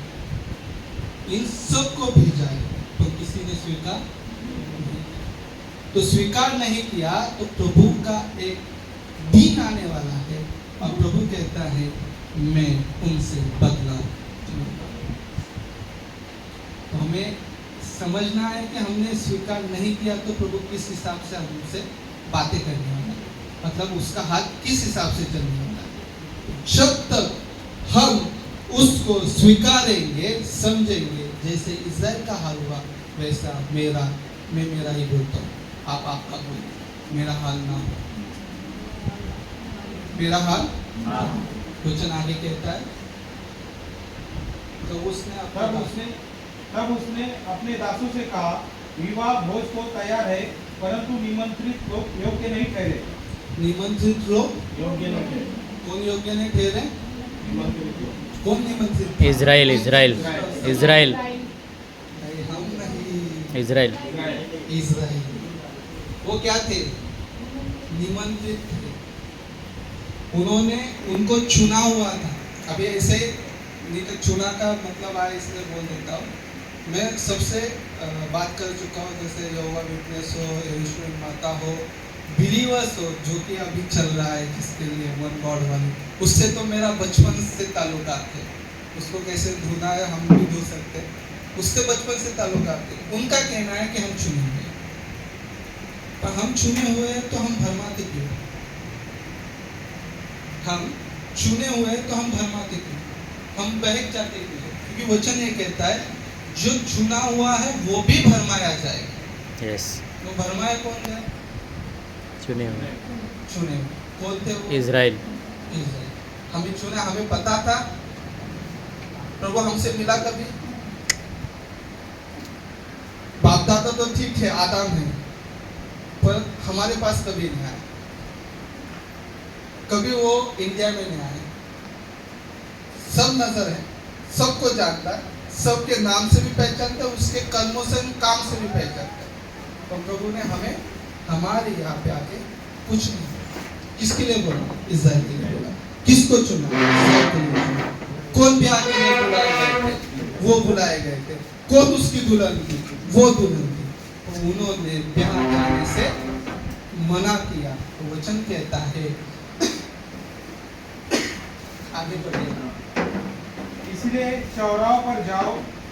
इन सब को भेजा है, तो किसी ने स्वीकार नहीं। तो स्वीकार नहीं किया तो प्रभु का एक दिन आने वाला है और प्रभु कहता है मैं उनसे बदला लूंगा। तो हमें समझना है कि हमने स्वीकार नहीं किया तो प्रभु किस हिसाब से हमसे बातें करने वाला है, मतलब उसका हाथ किस हिसाब से चलने वाला है। जब तक हम उसको स्वीकारेंगे, समझेंगे, जैसे इज़राइल का हाल हुआ वैसा मैं मेरा ही बोलता हूँ, आप आपका बोलिए, मेरा हाल ना हो, मेरा हाल। वचन आगे कहता है, तो तब उसने अपने दासों से कहा, विवाह भोज तो तैयार है, परंतु निमंत्रित लोग योग्य नहीं ठहरे। निमंत्रित लोग योग्य नहीं ठहरे। कौन योग्य नहीं ठहरे? निमंत्रित लोग। कौन निमंत्रित? इज़राइल इज़राइल इज़राइल नहीं, हम नहीं, इज़राइल इज़राइल। वो क्या थे? निमंत्रित थे, उन्होंने उनको चुना हुआ था। अभी ऐसे नहीं तो चुना का मतलब आया इसलिए बोल देता हूँ, मैं सबसे बात कर चुका हूँ, जैसे यहोवा विटनेस हो, यहोशू माता हो, बिलीवर्स हो, जो कि अभी चल रहा है जिसके लिए वन गॉड वाली, उससे तो मेरा बचपन से ताल्लुकात है। उसको कैसे धोना है हम भी धो सकते हैं, उससे बचपन से ताल्लुकात है। उनका कहना है कि हम चुने हुए, पर हम चुने हुए हैं तो हम भरमाते क्यों? हम चुने हुए तो हम भरमाते क्यों? हम बहक जाते क्यों? क्योंकि वचन ये कहता है जो चुना हुआ है वो भी भरमाया जाएगा। यस तो भरमाया कौन है? चुने हुए चुने हुए कौन थे वो? Israel Israel. हमें चुना, हमें पता था, प्रभु हमसे मिला कभी? बाप दादा तो ठीक है, आदम है, पर हमारे पास कभी नहीं आया, कभी वो इंडिया में नहीं आए। सब नजर है, सबको जानता है, सबके नाम से भी पहचानता है, उसके कर्मों से, काम से भी पहचानता है। तो प्रभु ने हमें हमारे यहाँ पे आके कुछ नहीं, किसके लिए बोला? इज़राइल के लिए बोला। किसको चुना? इज़राइल के लिए चुना। कौन ब्याह के लिए बुलाए गए थे? वो बुलाए गए थे। कौन उसकी दुल्हन थी? वो दुल्हन थी। तो उन्होंने ब्याह करने से मना किया। तो वचन कहता है, आगे बढ़िए, इसलिए चौराहों पर जाओ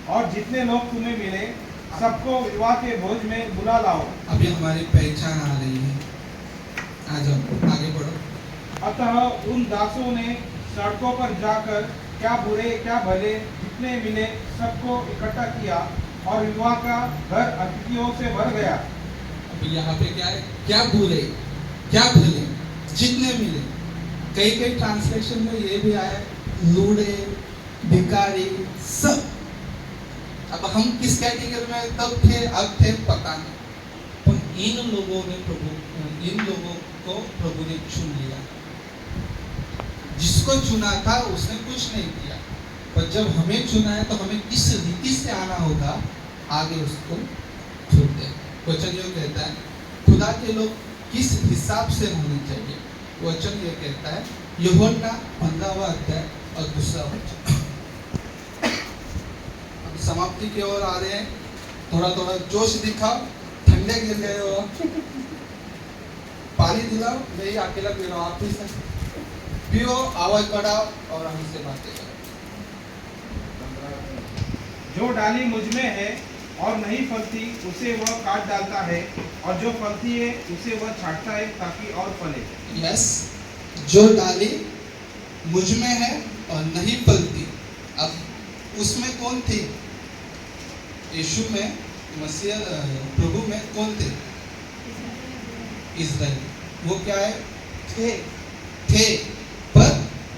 और जितने लोग तुम्हें मिले सबको विवाह के भोज में बुला लाओ। अभी हमारी पहचान आ रही है, आ जाओ, आगे बढ़ो। अतः उन दासों ने सड़कों पर जाकर क्या बुरे क्या भले जितने मिले सबको इकट्ठा किया और विवाह का घर अतिथियों से भर गया। अभी यहाँ पे क्या है? क्या बुरे क्या भले जितने मिले। कई ट्रांसलेशन में ये भी आया, लूड़े भिखारी सब। अब हम किस कैटेगरी में तब थे, अब थे पता नहीं, पर इन लोगों को प्रभु ने चुन लिया। जिसको चुना था उसने कुछ नहीं किया, पर जब हमें चुना है तो हमें किस रीति से आना होगा, आगे उसको छूते हैं। वचन ये कहता है खुदा के लोग किस हिसाब से होने चाहिए। वचन ये कहता है यूहन्ना 15वां अध्याय और 2वां वचन। अब समाप्ति की ओर आ रहे हैं, थोड़ा थोड़ा जोश दिखाओ, ठंडे गिर गए हो, पानी दिलाओ, नहीं अकेला पी रहा हूँ, आप पी सकते, पियो, आवाज बढ़ाओ और हमसे बातें करो। जो डाली मुझ में है और नहीं फलती उसे वह काट डालता है, और जो फलती है उसे वह छांटता है ताकि और फले। यस, जो डाली मुझ में है और नहीं फलती। अब उसमें कौन थे? यीशु में, मसीह प्रभु में कौन थे? इज़राइल। वो क्या है? थे पर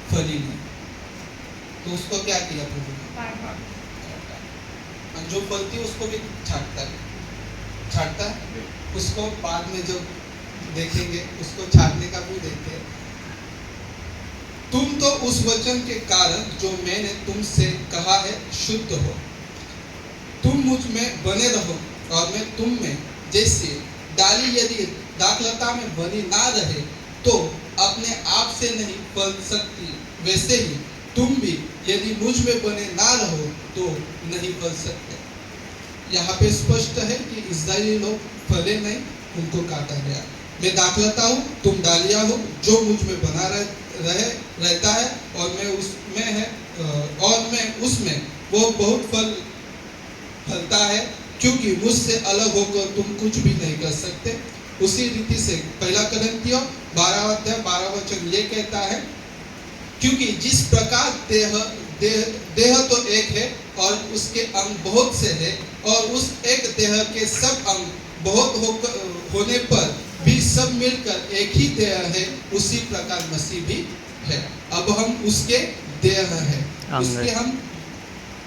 फली नहीं, तो उसको क्या किया प्रभु ने? और जो फलती उसको भी छांटता है। उसको बाद में जब देखेंगे, उसको छाटने का भी देखते हैं। तुम तो उस वचन के कारण जो मैंने तुमसे कहा है शुद्ध हो। तुम मुझ में बने रहो और मैं तुम में। जैसे डाली यदि दाखलता में बनी ना रहे तो अपने आप से नहीं फल सकती, वैसे ही तुम भी यदि मुझ में बने ना रहो तो नहीं फल सकते। यहाँ पे स्पष्ट है कि इस्राएली लोग फले नहीं, उनको काटा गया। मैं दाखलता हूँ, तुम डालिया हो, जो मुझ में बना रहता है और मैं उसमें है और मैं उसमें, वो बहुत फल फलता है, क्योंकि मुझसे अलग होकर तुम कुछ भी नहीं कर सकते। उसी रीति से 1 कुरिन्थियों 12वां अध्याय 12वां वचन ये कहता है, क्योंकि जिस प्रकार देह तो एक है और उसके अंग बहुत से हैं, और उस एक देह के सब अंग बहुत होने पर भी सब मिलकर एक ही देह है, उसी प्रकार मसीह भी है। अब हम उसके देह हैं, उसके हम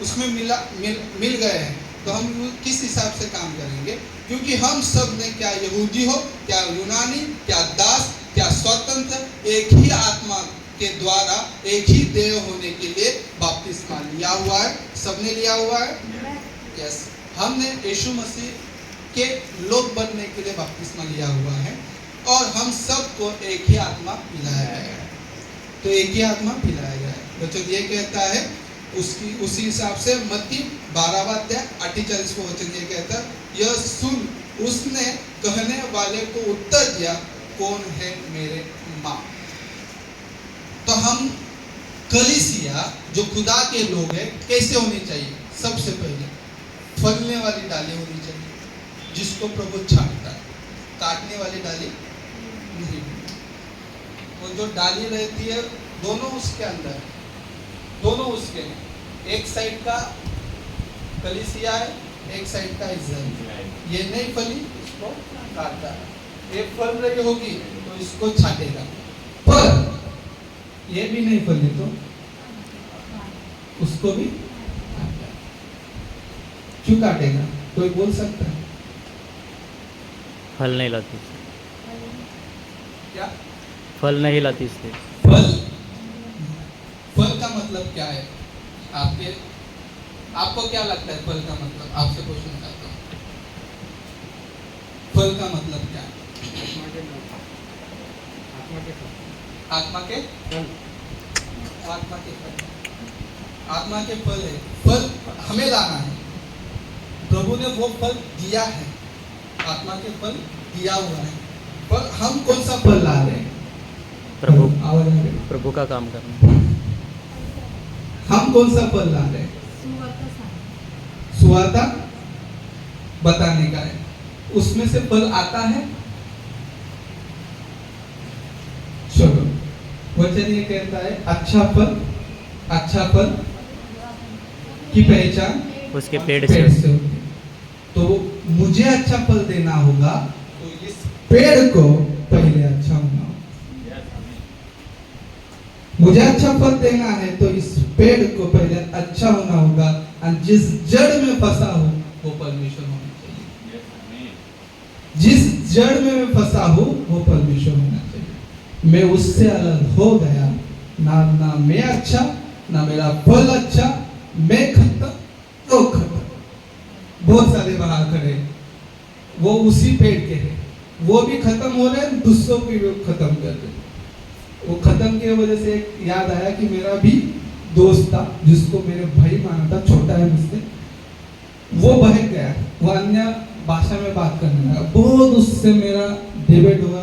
उसमें मिल गए हैं, तो हम किस हिसाब से काम करेंगे? क्योंकि हम सब ने, क्या यहूदी हो, क्या यूनानी, क्या दास, क्या स्वतंत्र, एक ही आत्मा के द्वारा एक ही देह होने के लिए बपतिस्मा लिया हुआ है। सबने लिया हुआ है। यस, हमने यीशु मसीह के लोग बनने के लिए बपतिस्मा लिया हुआ है, और हम सबको एक ही आत्मा पिलाया गया है। तो एक ही आत्मा पिलाया गया है। वचन ये कहता है, उसी हिसाब से मत्ती 12वां अध्याय 48वां वचन ये कहता है, यह सुन उसने कहने वाले को उत्तर दिया, कौन है मेरे माँ? तो हम कलीसिया जो खुदा के लोग हैं कैसे होनी चाहिए? सबसे पहले फलने वाली डाली होनी चाहिए, जिसको प्रभु छांटता है। काटने वाली डाली नहीं। वो जो डाली रहती है, दोनों उसके अंदर, दोनों उसके हैं। एक साइड का कलीसिया है, एक साइड का इज़राइल। ये नहीं फली, इसको काटता है। ये फल रही होगी तो इसको छाटेगा, पर ये भी नहीं फली तो उसको भी क्यों काटेगा? कोई बोल सकता है? फल नहीं लाती, क्या फल नहीं लाती इसलिए। फल का मतलब क्या है? आपको क्या लगता है फल का मतलब? आपसे क्वेश्चन करता हूँ, फल का मतलब क्या है? आत्मा के आत्मा के फल है। फल हमें लाना है, प्रभु ने वो फल दिया है, आत्मा के फल दिया हुआ है, पर हम कौन सा फल ला रहे हैं? प्रभु का काम करना। हम कौन सा फल ला रहे हैं? सुवार्ता बताने का है। उसमें से फल आता है। चलो, वचन ये कहता है, अच्छा फल की पहचान उसके पेड़ से होती है। तो मुझे अच्छा फल देना होगा तो इस पेड़ को पहले अच्छा होना होगा। मुझे अच्छा फल देना है तो इस पेड़ को पहले अच्छा होना होगा, और जिस जड़ में फंसा हो वो परमेश्वर होना चाहिए। जिस जड़ में मैं फंसा हूं वो परमेश्वर होना चाहिए। मैं उससे अलग हो गया ना मैं अच्छा, ना मेरा फल अच्छा, मैं खत्म तो खत्म। बहुत सारे बाहर खड़े, वो उसी पेड़ के हैं, वो भी खत्म हो रहे हैं, दूसरों को भी खत्म कर रहे हैं। वो खत्म की वजह से एक याद आया कि मेरा भी दोस्त था जिसको मेरे भाई माना था, छोटा है मुझसे, वो बहक गया, वो अन्य भाषा में बात करने लगा, बहुत उससे मेरा डिबेट हुआ,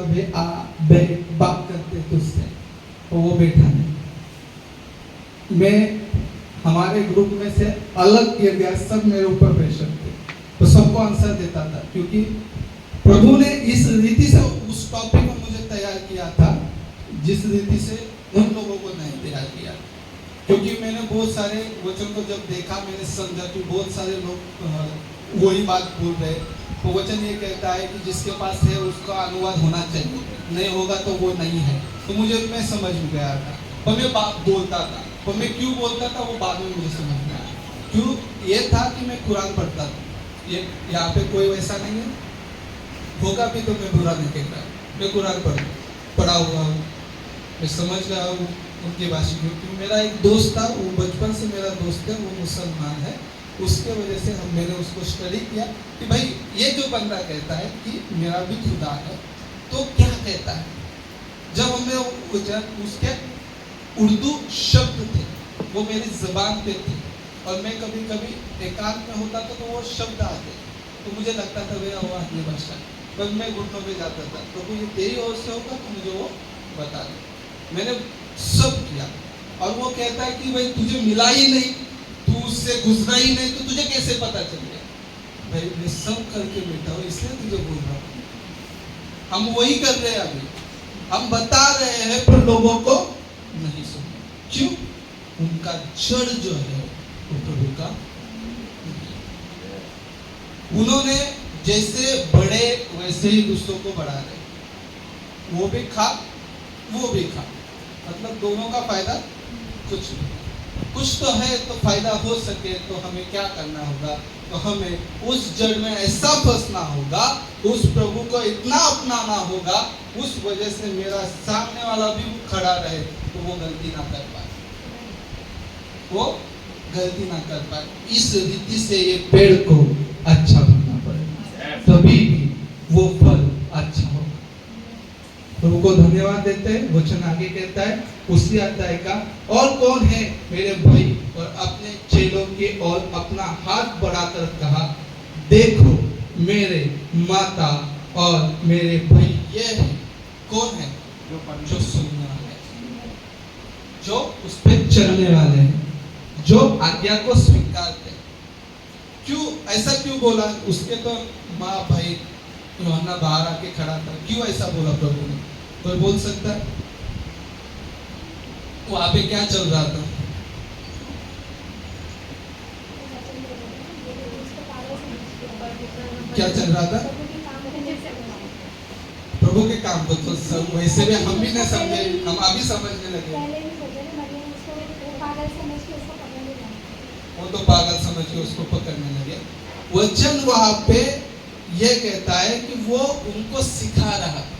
बात करते थे उससे, तो वो बैठा नहीं, मैं हमारे ग्रुप में से अलग किया गया, सब मेरे ऊपर प्रेशर थे, तो सबको आंसर देता था, क्योंकि प्रभु ने इस रीति से उस टॉपिक को मुझे तैयार किया था जिस रीति से उन लोगों को नहीं तैयार किया। क्योंकि मैंने बहुत सारे वचन को जब देखा, मैंने समझा कि बहुत सारे लोग वही बात बोल रहे, तो वचन ये कहता है कि जिसके पास है उसका अनुवाद होना चाहिए, नहीं होगा तो वो नहीं है। तो मुझे मैं समझ में गया था, पर मैं बात बोलता था, पर मैं क्यों बोलता था वो बाद में मुझे समझ में आया। क्यों ये था कि मैं कुरान पढ़ता था, ये यहाँ पे कोई वैसा नहीं है, होगा भी तो मैं बुरा नहीं कहता, मैं कुरान पढ़ा हुआ हूँ, मैं समझ गया हूँ उनकी भाषा। क्योंकि मेरा एक दोस्त था, वो बचपन से मेरा दोस्त है, वो मुसलमान है, उसके वजह से मैंने उसको स्टडी किया कि भाई ये जो बंदा कहता है कि मेरा भी खुदा है, तो क्या कहता है। जब हमें उसके उर्दू शब्द थे, वो मेरी जबान पे थे, और मैं कभी कभी एकांत में होता था तो वो शब्द आते, तो मुझे लगता था भैया वो अन्य भाषा, पर मैं घुटनों पे जाता था, तो ये तेरी ओर से होगा तो मुझे वो बता दे। मैंने सब किया, और वो कहता है कि भाई तुझे मिला ही नहीं, तू उससे गुजरा ही नहीं, तो तुझे कैसे पता चल गया। भाई मैं सब करके बैठा हूँ, इसलिए तुझे बोल रहा हूँ। हम वही कर रहे हैं अभी, हम बता रहे हैं पर लोगों को नहीं सुन। क्यों? उनका जड़ जो है वो प्रभु का। उन्होंने जैसे बढ़े वैसे ही दूसरों को बढ़ा रहे, वो भी खा वो भी खा, मतलब दोनों का फायदा कुछ नहीं। कुछ तो है तो फायदा हो सके, तो हमें क्या करना होगा, तो हमें उस जड़ में ऐसा फंसना होगा, उस प्रभु को इतना अपनाना होगा, उस वजह से मेरा सामने वाला भी खड़ा रहे तो वो गलती ना कर पाए, वो गलती ना कर पाए। इस रीति से ये पेड़ को अच्छा बनना पड़ेगा, तभी भी वो फल अच्छा होगा। प्रभु को धन्यवाद देते हैं। वचन आगे कहता है उसी अध्याय का, और कौन है मेरे भाई, और अपने चेलों की ओर अपना हाथ बढ़ाकर कहा, देखो मेरे माता और मेरे भाई ये है। कौन है? जो सुनने वाले हैं, जो उस पर चलने वाले हैं, जो आज्ञा को स्वीकारते हैं। क्यों ऐसा क्यों बोला? उसके तो माँ भाई यूहन्ना बाहर आके खड़ा था, क्यों ऐसा बोला प्रभु ने? कोई बोल सकता है? वहां पे क्या चल रहा था? क्या चल रहा था? प्रभु के काम को तो सब वैसे भी हम भी नहीं समझे, हम अभी समझने लगे। वो तो पागल समझ के उसको पकड़ने लगे। वचन वहां पे ये कहता है कि वो उनको सिखा रहा था,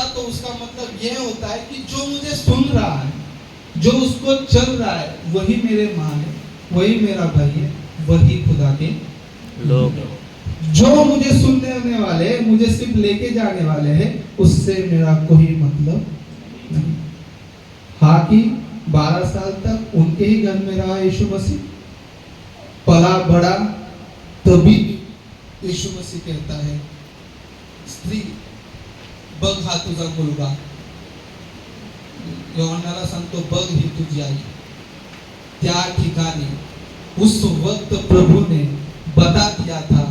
तो उसका मतलब यह होता है कि जो मुझे सुन रहा है, जो उसको चल रहा है, वही मेरे माँ है, वही मेरा भाई है, वही खुदा के लोग। जो मुझे सुनने वाले, मुझे सिर्फ लेके जाने वाले हैं, उससे मेरा कोई मतलब नहीं। हाँ कि 12 साल तक उनके ही घर में रहा यीशु मसीह, पला बड़ा, तभी यीशु मसीह कहता है, स्त्री बघ हा तुझा मुलगा, यूहन्नाला सांगतो बघ ही तुझी आई। त्या ठिकाणी उस वक्त प्रभु ने बता दिया था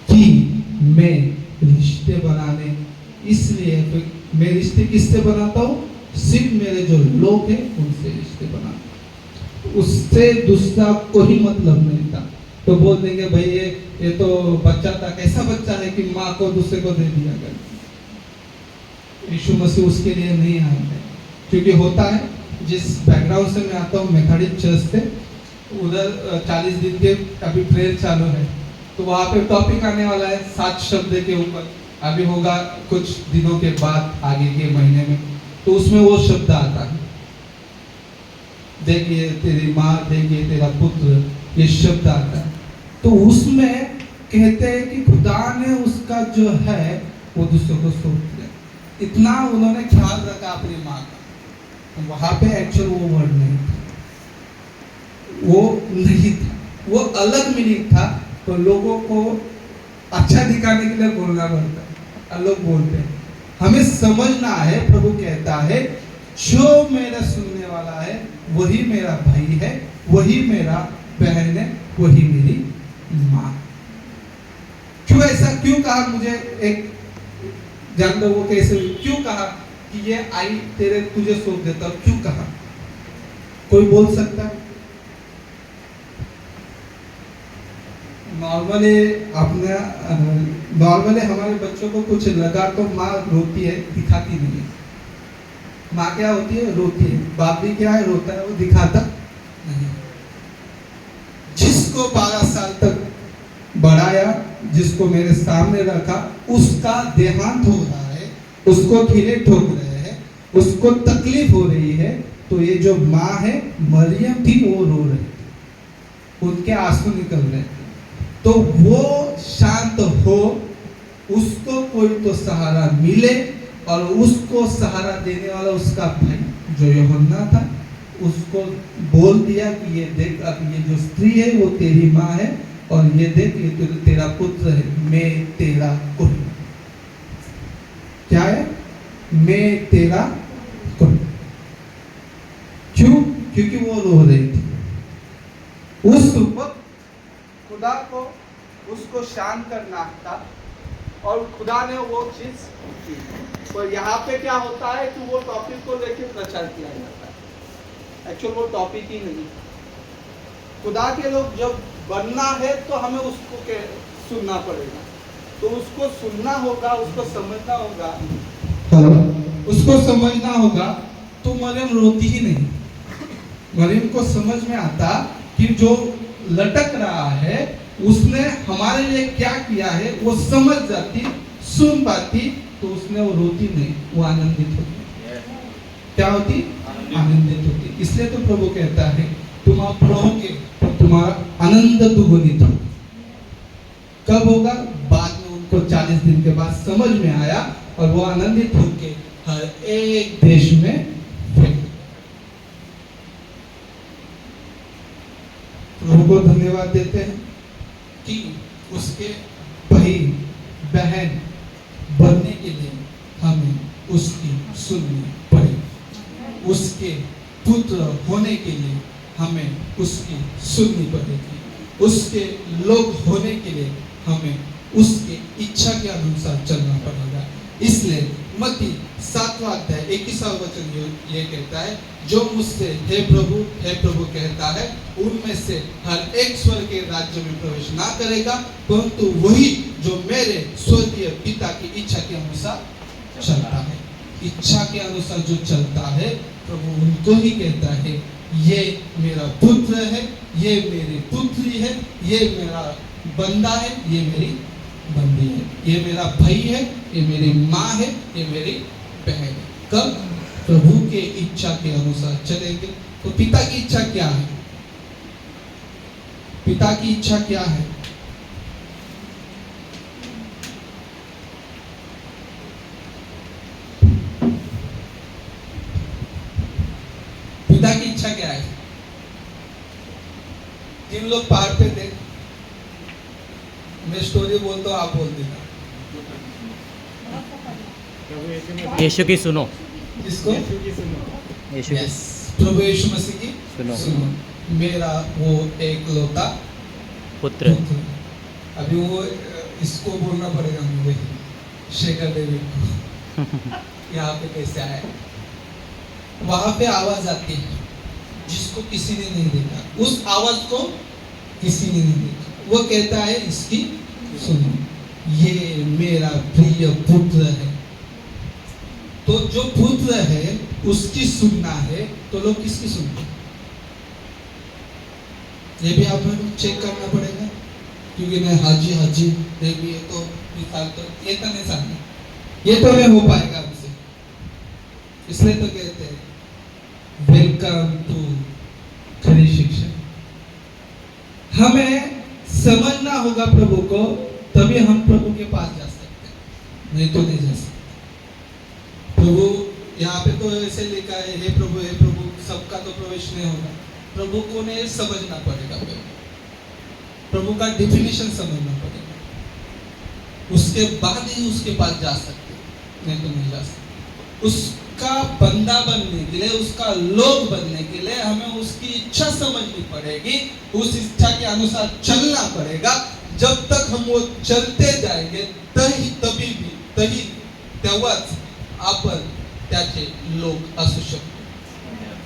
कि मैं रिश्ते बनाने, इसलिए मैं रिश्ते किससे बनाता हूँ? सिर्फ मेरे जो लोग हैं उनसे रिश्ते बनाता हूँ, उससे दूसरा कोई मतलब नहीं था। तो बोल देंगे भाई ये तो बच्चा था, कैसा बच्चा है कि माँ को दूसरे को दे दिया गया। यीशु मसीह उसके लिए नहीं आए थे, क्योंकि होता है, जिस बैकग्राउंड से मैं आता हूँ, मेथोडिस्ट चर्च थे, उधर 40 दिन के अभी प्रेयर चालू है, तो वहाँ पे टॉपिक आने वाला है 7 शब्द के ऊपर, अभी होगा कुछ दिनों के बाद आगे के महीने में, तो उसमें वो शब्द आता है, देखिए तेरी माँ, देखिए तेरा पुत्र, ये शब्द आता है। तो उसमें कहते हैं कि खुदा ने उसका जो है वो दूसरों को सौंप दिया, इतना उन्होंने ख्याल रखा अपनी माँ का। वहां पे एक्चुअल वो वर्ड नहीं था, वो नहीं था, वो अलग मीनिंग था। तो लोगों को अच्छा दिखाने के लिए बोलना पड़ता है, लोग बोलते हैं। हमें समझना है, प्रभु कहता है जो मेरा सुनने वाला है वही मेरा भाई है, वही मेरा बहन है, वही मेरी माँ। क्यों ऐसा क्यों कहा? मुझे एक जान दो वो कैसे क्यों कहा कि ये आई तेरे तुझे सौंप देता हूं, क्यों कहा? कोई बोल सकता है? नॉर्मली हमारे बच्चों को कुछ लगा तो माँ रोती है, दिखाती नहीं है। माँ क्या होती है? रोती है। बाप भी क्या है? रोता है, वो दिखाता नहीं। जिसको 12 साल तक बढ़ाया, जिसको मेरे सामने रखा, उसका देहांत हो रहा है, उसको कीड़े ठोक रहे हैं, उसको तकलीफ हो रही है, तो ये जो माँ है मरियम थी, वो रो रही थी, उनके आंसू निकल रहे थे। तो वो शांत हो, उसको कोई तो सहारा मिले, और उसको सहारा देने वाला उसका भाई जो यूहन्ना था, उसको बोल दिया कि ये देख, अब ये जो स्त्री है वो तेरी माँ है, और ये देख ये तेरा पुत्र है, मैं तेरा कुल। क्या है? मैं तेरा कुल। क्यों? क्योंकि वो रो रही थी। उस वक्त खुदा को उसको शांत करना था, और खुदा ने वो चीज की। तो यहाँ पे क्या होता है कि वो टॉपिक को लेकर प्रचार किया जाता है, एक्चुअल वो टॉपिक ही नहीं। खुदा के लोग जब बनना है तो हमें उसको सुनना पड़ेगा, तो उसको सुनना होगा, उसको समझना होगा। उसको समझना होगा। तो मरियम रोती ही नहीं। मरियम को समझ में आता कि जो लटक रहा है उसने हमारे लिए क्या किया है, वो समझ जाती, सुन पाती, तो उसने वो रोती नहीं, वो आनंदित होती। क्या होती? आनंदित होती। इसलिए तो प्रभु कहता है तुम आप रहोगे तो तुम्हारा आनंद दुगुनित हो। कब होगा? बाद में उनको 40 दिन के बाद समझ में आया, और वो आनंदित होके हर एक देश में फैल। प्रभु को धन्यवाद देते हैं कि उसके भाई बहन बनने के लिए हमें उसकी सुननी पड़ेगी, उसके पुत्र होने के लिए हमें उसकी सुननी पड़ेगी, उसके लोग होने के लिए हमें उसके इच्छा के अनुसार चलना पड़ेगा। इसलिए मत्ती 7वां अध्याय 21वां वचन ये कहता है, जो मुझसे हे प्रभु कहता है, उनमें से हर एक स्वर्ग के राज्य में प्रवेश ना करेगा, परंतु वही जो मेरे स्वर्गीय पिता की इच्छा के अनुसार चलता है। इच्छा के अनुसार जो चलता है, प्रभु उनको ही कहता है ये मेरा पुत्र है, ये मेरी पुत्री है, ये मेरा बंदा है, ये मेरी बंदी है, ये मेरा भाई है, ये मेरी माँ है, ये मेरी बहन है। कब? प्रभु के इच्छा के अनुसार चलेंगे। तो पिता की इच्छा क्या है? पिता की इच्छा क्या है? पिता की इच्छा क्या है? 3 लोग पहाड़ पे थे, मैं स्टोरी बोलता हूँ, आप बोल देना। यीशु की सुनो। किसको? यीशु की प्रभु यीशु मसीह की सुनो। मेरा वो एक लौता पुत्र। अभी वो इसको बोलना पड़ेगा मुझे, शेखर देवी को। यहाँ पे कैसे आया? वहां पे आवाज आती है जिसको किसी ने नहीं देखा, उस आवाज को किसी ने नहीं देखा। वो कहता है इसकी सुनो, ये मेरा प्रिय पुत्र है। तो जो पुत्र है उसकी सुनना है, तो लोग किसकी सुनते हैं? ये भी आप चेक करना पड़ेगा, क्योंकि नहीं हाजी देवी है तो मिसाल तो ये तो नहीं सामने, ये तो नहीं हो पाएगा हमसे। इसलिए तो कहते हैं वेलकम टू खरी शिक्षा। हमें समझना होगा प्रभु को, तभी हम प्रभु के पास जा सकते हैं, नहीं तो नहीं जा सकते। प्रभु यहाँ पे तो ऐसे लिखा है हे प्रभु सबका तो प्रवेश नहीं होगा। प्रभु को ने समझना पड़ेगा, प्रभु का डिफिनेशन समझना पड़ेगा, उसके बाद ही उसके पास जा सकते, नहीं तो नहीं जा सकते। उसका बंदा बनने के लिए, उसका लोग बनने के लिए हमें उसकी इच्छा समझनी पड़ेगी, उस इच्छा के अनुसार चलना पड़ेगा। जब तक हम वो चलते जाएंगे तही तेव्हाच आपण त्याचे लोक असू शकतो,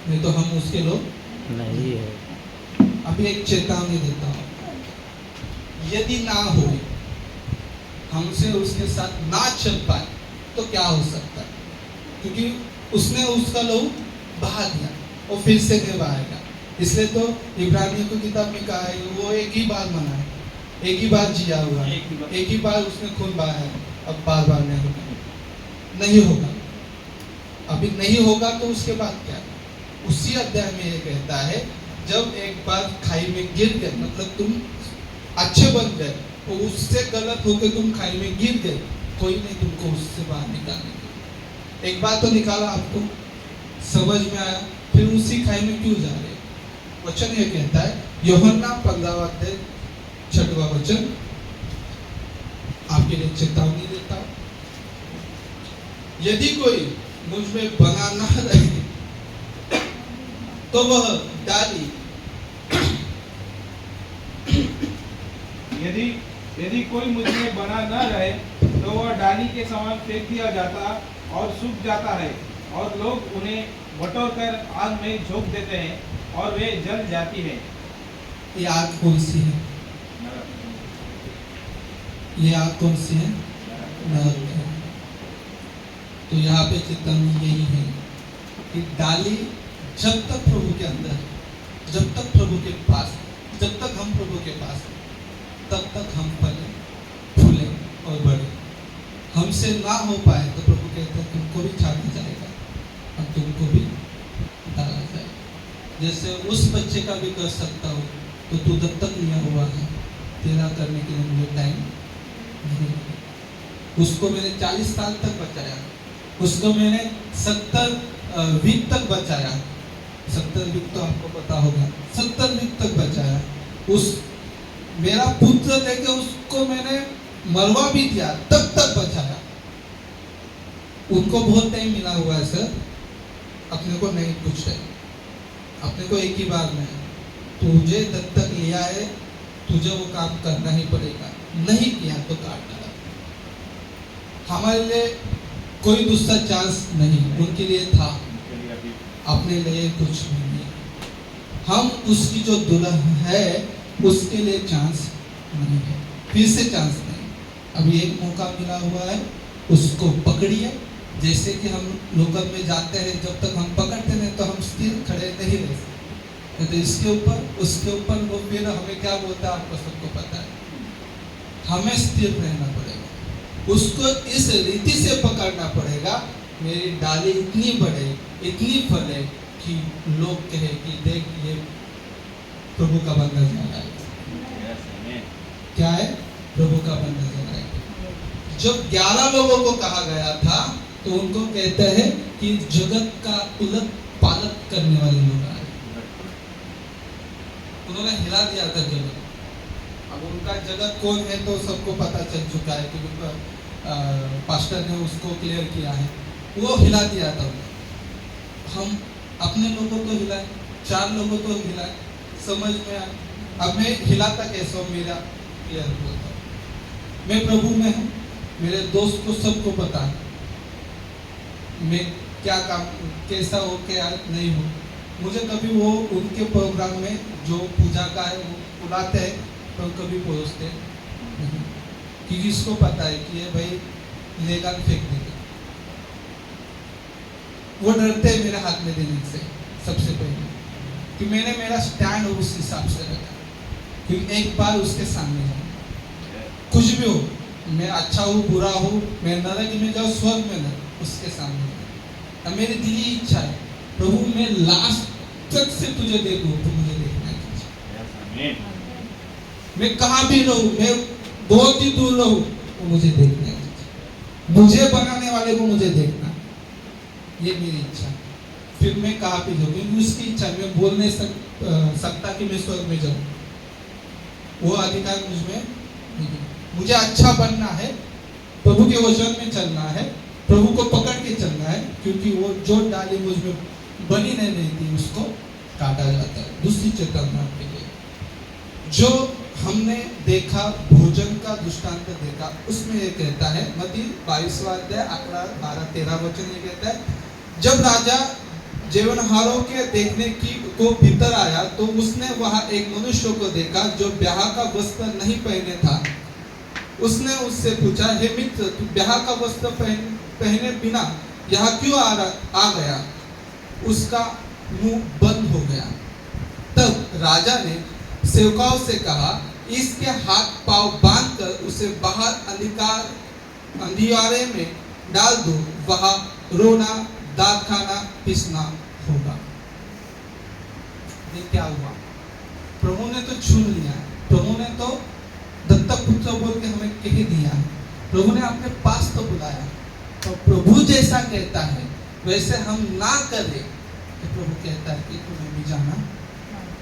नहीं तो हम उसके लोग नहीं है। अभी एक चेतावनी देता हूँ, यदि ना हो, हमसे उसके साथ ना चल पाए तो क्या हो सकता है, क्योंकि उसने उसका लहू बहा दिया, वो फिर से नहीं बहाएगा। इसलिए तो इब्रानियों की किताब में कहा है वो एक ही बार मना है, एक ही बार जिया हुआ है, एक ही बार उसने खून बहाया है, अब बार बार नहीं होगा, नहीं होगा। अभी नहीं होगा तो उसके बाद क्या है? उसी अध्याय में ये कहता है जब एक बार खाई में गिर गए, मतलब तुम अच्छे बन गए, तो उससे गलत होकर तुम खाई में गिर गए, कोई नहीं तुमको उससे बाहर निकालने। एक बार तो निकाला, आपको समझ में आया, फिर उसी खाई में क्यों जा रहे? वचन ये कहता है, यूहन्ना 15 वचन, आपके लिए चेतावनी देता हूं, यदि कोई मुझ में बना ना रहे तो वह डाली यदि कोई मुझ में बना न रहे तो वह डाली के समान फेंक दिया जाता और सूख जाता है, और लोग उन्हें बटोर कर आग में झोंक देते हैं और वे जल जाती है। ये आग कौन सी है? ये आग कौन सी है? नरक है। तो यहाँ पे चेतावनी यही है कि डाली जब तक प्रभु के अंदर, जब तक प्रभु के पास, जब तक हम प्रभु के पास, तब तक हम फले, फूले और बढ़े। हमसे ना हो पाए तो प्रभु कहते हैं तुमको भी छाटा जाएगा और तुमको भी डाला जाएगा। जैसे उस बच्चे का भी कर सकता हो, तो तू दत्तक लिया हुआ है, तेरा करने के लिए मुझे टाइम नहीं। उसको मैंने 40 साल तक बचाया, उसको मैंने 70 वीक तक बचाया, 70 वीक तो आपको पता होगा, 70 वीक तक बचाया। उस मेरा पुत्र लेके उसको मैंने मरवा भी दिया, तब तक बचाया। उनको बहुत टाइम मिला हुआ है सर, अपने को नहीं कुछ है, अपने को एक ही बार में तुझे दत्तक लिया है, तुझे वो काम करना ही पड़ेगा, नहीं किया तो काट डाला। हमारे लिए कोई दूसरा चांस नहीं, उनके लिए था, अपने लिए कुछ नहीं। हम उसकी जो दुल्हन है उसके लिए चांस नहीं है, फिर से चांस नहीं। अभी एक मौका मिला हुआ है, उसको पकड़िए। जैसे कि हम लोकल में जाते हैं, जब तक हम पकड़ते नहीं तो हम स्थिर खड़े नहीं रह सकते, तो इसके ऊपर उसके ऊपर वो फिर हमें क्या बोलता है आपको सबको पता है, हमें स्थिर रहना पड़ेगा, उसको इस रीति से पकड़ना पड़ेगा मेरी डाली इतनी बढ़े, इतनी फले कि लोग कहे कि देख ये प्रभु का बंदा जा रहा है। क्या है? प्रभु का बंदा जा रहा है। जब 11 लोगों को कहा गया था तो उनको कहते हैं कि जगत का उलट पालट करने वाले लोग आए, उन्होंने हिला दिया था जगत। अब उनका जगत कौन है तो सबको पता चल चुका है, क्योंकि पास्टर ने उसको क्लियर किया है, वो हिला दिया था। हम अपने लोगों को हिलाए, 4 लोगों को हिलाए, समझ में आए। अब मैं हिलाता कैसे हूँ, मेरा क्लियर बोलता हूँ, मैं प्रभु में हूँ, मेरे दोस्त को सबको पता है मैं क्या काम कैसा हो क्या नहीं हो। मुझे कभी वो उनके प्रोग्राम में जो पूजा का है वो बुलाते हैं तो कभी पहुँचते नहीं, क्योंकि इसको पता है कि ये भाई लेगा फेंक देगा। वो डरते हैं मेरे हाथ में देने से सबसे पहले, कि मैंने मेरा स्टैंड उस हिसाब से रखा, क्योंकि एक बार उसके सामने जाऊँ, कुछ भी हो मैं अच्छा हूँ बुरा हूँ, मैं नरक में जाऊँ स्वर्ग में न, उसके सामने अब मेरी दिली इच्छा है प्रभु मैं लास्ट तक से तुझे देखूं, तो मुझे देखना है। मैं कहाँ भी रहूं, मैं बहुत ही दूर रहूं, तो मुझे देखना है। मुझे बनाने वाले को मुझे देखना, ये मेरी इच्छा। फिर मैं कहाँ पे जाऊँ, क्योंकि उसकी इच्छा, मैं बोल नहीं सकता कि मैं स्वर्ग में जाऊँ, वो अधिकार मुझमें नहीं है। मुझे अच्छा बनना है, प्रभु के वचन में चलना है, प्रभु को पकड़ के चलना है, क्योंकि वो जो डाली मुझ में बनी नहीं रहती उसको काटा जाता है। दूसरी चेतना के लिए जो हमने देखा, भोजन का दृष्टांत देखा, उसमें ये कहता है मत्ती 22वां अध्याय 12-13 वचन ये कहता है, जब राजा जीवनहारों के देखने की को भीतर आया तो उसने वहां एक मनुष्य को देखा जो ब्याह का वस्त्र नहीं पहने था। उसने उससे पूछा, हे मित्र, तू ब्याह का वस्त्र पहने बिना यहाँ क्यों आ गया? उसका मुंह बंद हो गया। तब राजा ने सेवकाओं से कहा, इसके हाथ पांव बांधकर उसे बाहर अंधियारे में डाल दो, वहां रोना दांत खाना पीसना होगा। ये क्या हुआ? प्रभु ने तो चुन लिया, प्रभु ने तो दत्तक पुत्र बोल के हमें कह दिया है, प्रभु ने अपने पास तो बुलाया। तो प्रभु जैसा कहता है वैसे हम ना करें तो प्रभु कहता है कि तुम्हें भी जाना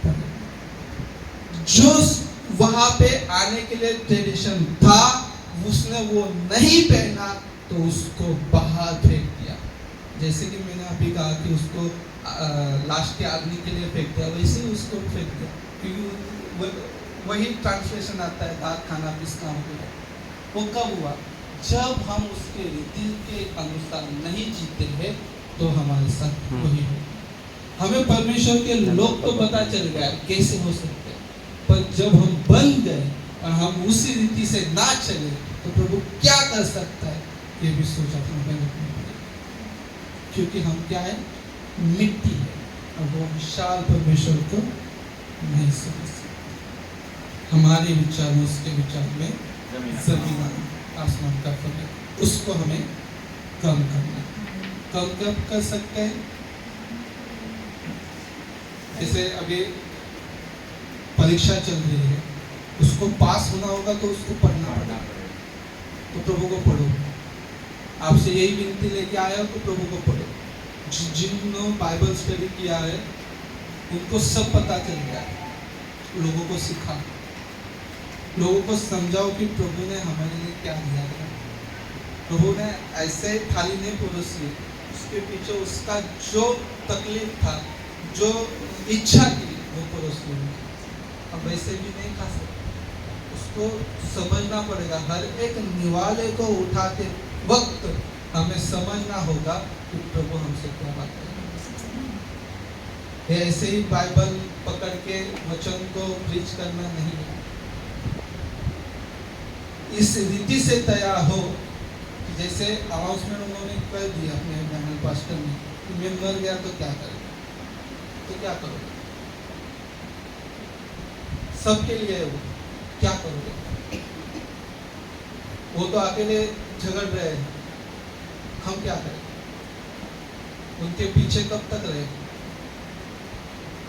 पड़ेगा। जो वहां पे आने के लिए ट्रेडिशन था, उसने वो नहीं पहना तो उसको बाहर फेंक दिया। जैसे कि मैंने अभी कहा कि उसको लाश के अग्नि के लिए फेंक दिया, वैसे ही उसको फेंक दिया, क्योंकि वही ट्रांसलेशन आता है दांत खाना पीसना हो गया। वो कब हुआ? जब हम उसके रीति के अनुसार नहीं जीते हैं तो हमारे साथ वही हो। हमें परमेश्वर के लोग तो पता चल गया कैसे हो सकते, पर जब हम बन गए और हम उसी रीति से ना चले तो प्रभु क्या कर सकता है, ये भी सोचा क्योंकि हम क्या है, मिट्टी है, और वो विशाल परमेश्वर को नहीं समझ सकते। हमारे विचार में उसके विचार में जमीन आसमान का फर्क है, उसको हमें कम करना। कम कब कर सकते हैं? जैसे अभी परीक्षा चल रही है, उसको पास होना होगा तो उसको पढ़ना पड़ेगा, तो प्रभु को पढ़ो। आपसे यही विनती लेके आया हो तो प्रभु को पढ़ो। जिन्होंने बाइबल स्टडी किया है उनको सब पता चल गया। लोगों को सिखा, लोगों को समझाओ कि प्रभु ने हमारे लिए क्या दिया है। प्रभु ने ऐसे थाली नहीं परोसी, उसके पीछे उसका जो तकलीफ था, जो इच्छा थी, वो परोसी। अब वैसे भी नहीं खा सकते, उसको समझना पड़ेगा। हर एक निवाले को उठाते वक्त हमें समझना होगा कि प्रभु हमसे क्या बात है। ऐसे ही बाइबल पकड़ के वचन को प्रीच करना नहीं है। इस रीति से तैयार हो कि जैसे अनाउंसमेंट उन्होंने कर दिया अपने महल पास्टर ने कि मैं मर गया तो क्या करेगा, तो क्या करोगे? सबके लिए वो क्या करोगे? वो तो अकेले झगड़ रहे हैं, हम क्या करें? उनके पीछे कब तक रहे?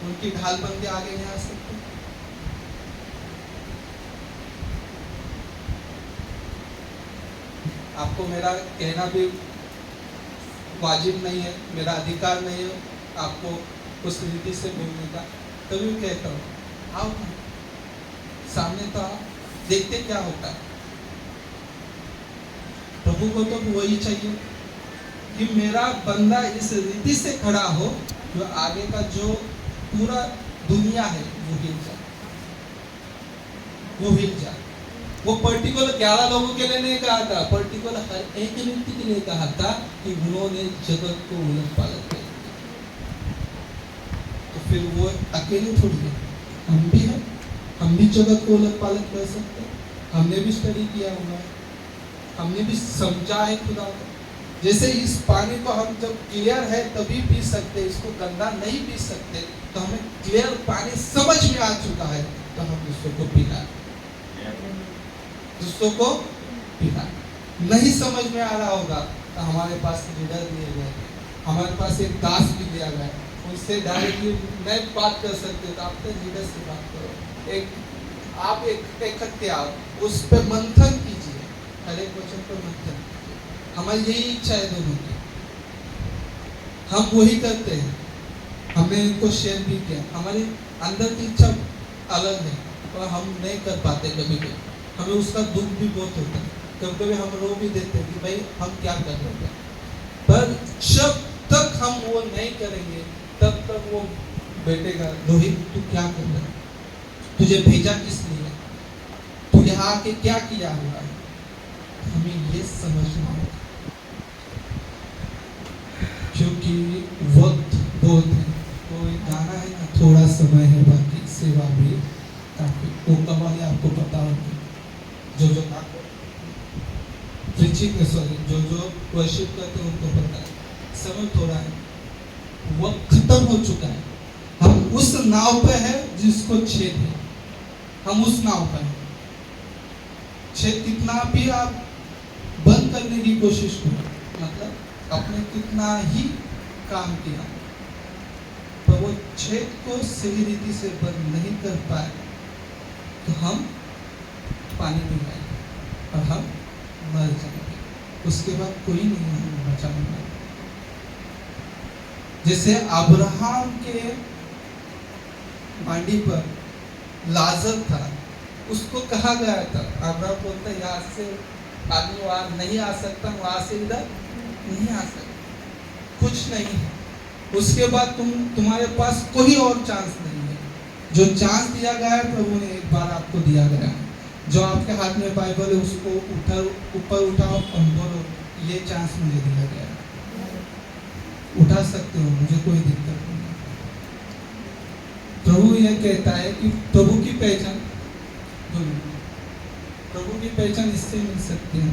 उनकी ढाल बन के आगे नहीं आ सकते। आपको मेरा कहना भी वाजिब नहीं है, मेरा अधिकार नहीं है आपको उस रीति से बोलने का, तभी कहता हूँ आओ सामने तो आओ, देखते क्या होता है। प्रभु को तो वही चाहिए कि मेरा बंदा इस रीति से खड़ा हो जो आगे का जो पूरा दुनिया है वो हिल जाए, वो हिल जाए। वो पर्टिकुलर 11 लोगों के लिए नहीं कहा था, पर्टिकुलर हर एक व्यक्ति के लिए कहा था कि उन्होंने जगत को उलट पालट कर दिया। तो फिर वो अकेले थोड़ी है, हम भी हैं, हम भी जगत को उलट पालट कर सकते हैं। हमने भी स्टडी किया हुआ है, हमने भी समझा है खुदा को। जैसे इस पानी को हम जब क्लियर है तभी पी सकते, इसको गंदा नहीं पी सकते, तो हमें क्लियर पानी समझ में आ चुका है तो हम दूसरों को पिला, दूसरों को पिता। नहीं समझ में आ रहा होगा तो हमारे पास लीडर दिए गए, हमारे पास एक दास भी दिया गया है, उनसे डायरेक्टली नहीं बात कर सकते तो अपने लीडर से बात करो। आप इकट्ठे आओ, उस पर मंथन कीजिए, हर एक वचन पर मंथन कीजिए। हमारी यही इच्छा है दोनों की, हम वही करते हैं। हमने इनको शेयर भी किया, हमारी अंदर की इच्छा अलग है और हम नहीं कर पाते। कभी कभी हमें उसका दुख भी बहुत होता है, कभी कभी हम रो भी देते हैं कि भाई हम क्या कर रहे हैं। पर जब तक हम वो नहीं करेंगे तब तक वो बैठेगा, रोहित तू क्या कर रहा है, तुझे भेजा किस लिए, तू यहाँ आके क्या किया हुआ है। हमें ये समझना होगा क्योंकि वक्त बहुत है। तो एक गाना है ना, थोड़ा समय है बाकी सेवा भी काफी, वो कवाली आपको पता होगी, जो प्रीचिंग सॉरी जो वर्शिप करते हैं उनको पता है। समय थोड़ा है, वक्त खत्म हो चुका है, हम उस नाव पे है जिसको छेद है, हम उस नाव पे हैं। छेद कितना भी आप बंद करने की कोशिश करो, मतलब आपने कितना ही काम किया, पर वो छेद को सही रीति से बंद नहीं कर पाए तो हम पानी में जाएंगे और हम मर जाएंगे। उसके बाद कोई नहीं हमें बचाने वाला। जैसे अब्राहम के बांडी पर लाजर था, उसको कहा गया था, अब्राहम बोलता यहाँ से आदमी वहां नहीं आ सकता, वहां से इधर नहीं आ सकता, कुछ नहीं है। उसके बाद तुम्हारे पास कोई और चांस नहीं है। जो चांस दिया गया है प्रभु ने एक बार आपको दिया गया है। जो आपके हाथ में बाइबल है उसको ऊपर उठाओ और बोलो ये चांस मुझे दिया गया है। उठा सकते हो, मुझे कोई दिक्कत नहीं है। प्रभु यह कहता है कि प्रभु की पहचान इससे मिल सकती है,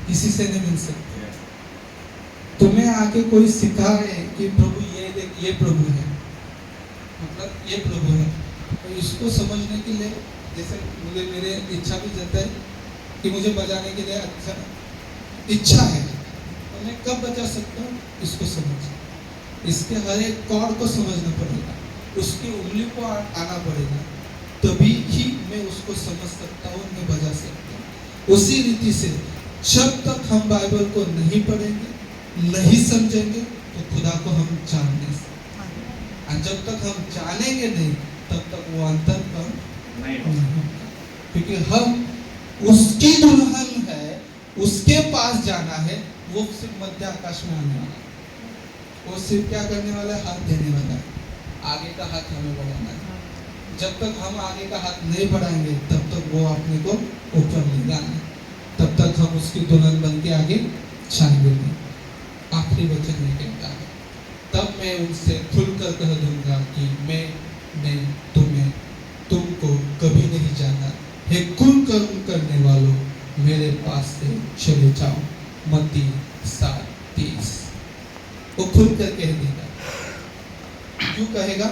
किसी से नहीं मिल सकती। तुम्हें आके कोई सिखाए कि प्रभु ये प्रभु है, मतलब ये प्रभु है, तो इसको समझने के लिए जैसे मुझे मेरे इच्छा भी जाता है कि मुझे बजाने के लिए अच्छा इच्छा है, तो मैं कब बजा सकता हूँ इसको समझ, इसके हर एक कॉर्ड को समझना पड़ेगा, उसकी उंगली को आना पड़ेगा, तभी ही मैं उसको समझ सकता हूँ, मैं बजा सकता हूँ। उसी रीति से जब तक हम बाइबल को नहीं पढ़ेंगे, नहीं समझेंगे, तो खुदा को हम जान नहीं सकते। और जब तक हम जानेंगे नहीं तब तक वो अंतर पर नहीं होगा, क्योंकि हम उसकी दुल्हन है, उसके पास जाना है। वो सिर्फ मध्य आकाश में आने वाला है, वो सिर्फ क्या करने वाला है, हाथ देने वाला है, आगे का हाथ हमें बढ़ाना है। जब तक हम आगे का हाथ नहीं बढ़ाएंगे तब तक वो अपने को ऊपर ले जाना है, तब तक हम उसकी दुल्हन बन के आगे जाएंगे नहीं। आखिरी वचन ये कहता है, तब मैं उनसे खुलकर कह दूंगा कि मैंने तुमको कभी नहीं जाना, हे कुल कर्म करने वालों, मेरे पास से चले जाओ। मत्ती 7:30। वो खुल कर कह देगा। क्यों कहेगा?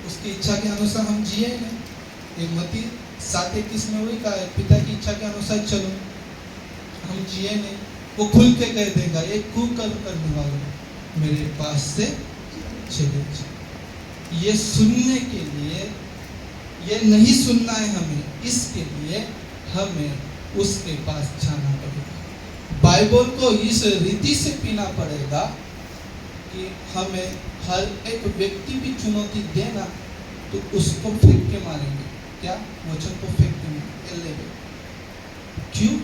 उसकी इच्छा के अनुसार हम जिए नहीं। ये मत्ती 7:31 में वही कहा है, पिता की इच्छा के अनुसार चलो, हम जिए नहीं। वो खुल के कह देगा, ये कुकर्म करने वालों, मेरे पास से चले जाओ। ये सुनने के लिए, ये नहीं सुनना है हमें, इसके लिए हमें उसके पास जाना पड़ेगा। बाइबल को इस रीति से पीना पड़ेगा कि हमें हर एक व्यक्ति भी चुनौती देना तो उसको फेंक के मारेंगे। क्या? वचन को फेंक के मारेंगे। क्यों?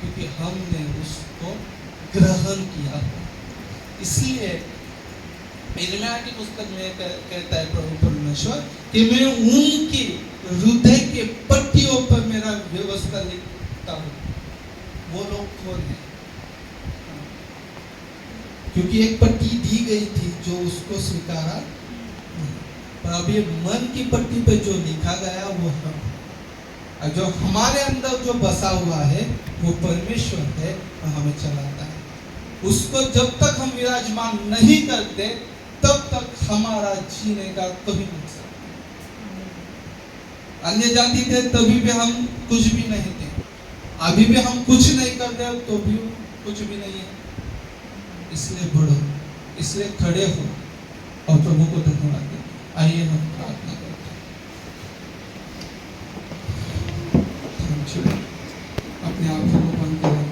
क्योंकि हमने उसको ग्रहण किया। इसलिए यिर्मयाह की पुस्तक में कहता है प्रभु परमेश्वर कि मैं उनकी हृदय के पट्टियों पर मेरा व्यवस्था लिखता हूँ। वो लोग कौन है? क्योंकि एक पट्टी दी गई थी जो उसको स्वीकारा, पर अब ये मन की पट्टी पे जो लिखा गया वो हम, और जो हमारे अंदर जो बसा हुआ है वो परमेश्वर है और हमें चलाता है। उसको जब तक हम विराजमान नहीं करते तब तक हमारा जीने का कभी मकसद नहीं। अन्य जाति थे तभी भी हम कुछ भी नहीं थे, अभी भी हम कुछ नहीं कर रहे तो भी कुछ भी नहीं है। इसलिए बढ़ो, इसलिए खड़े हो और प्रभु को धन्यवाद दो। आइए हम प्रार्थना करते हैं। Thank you.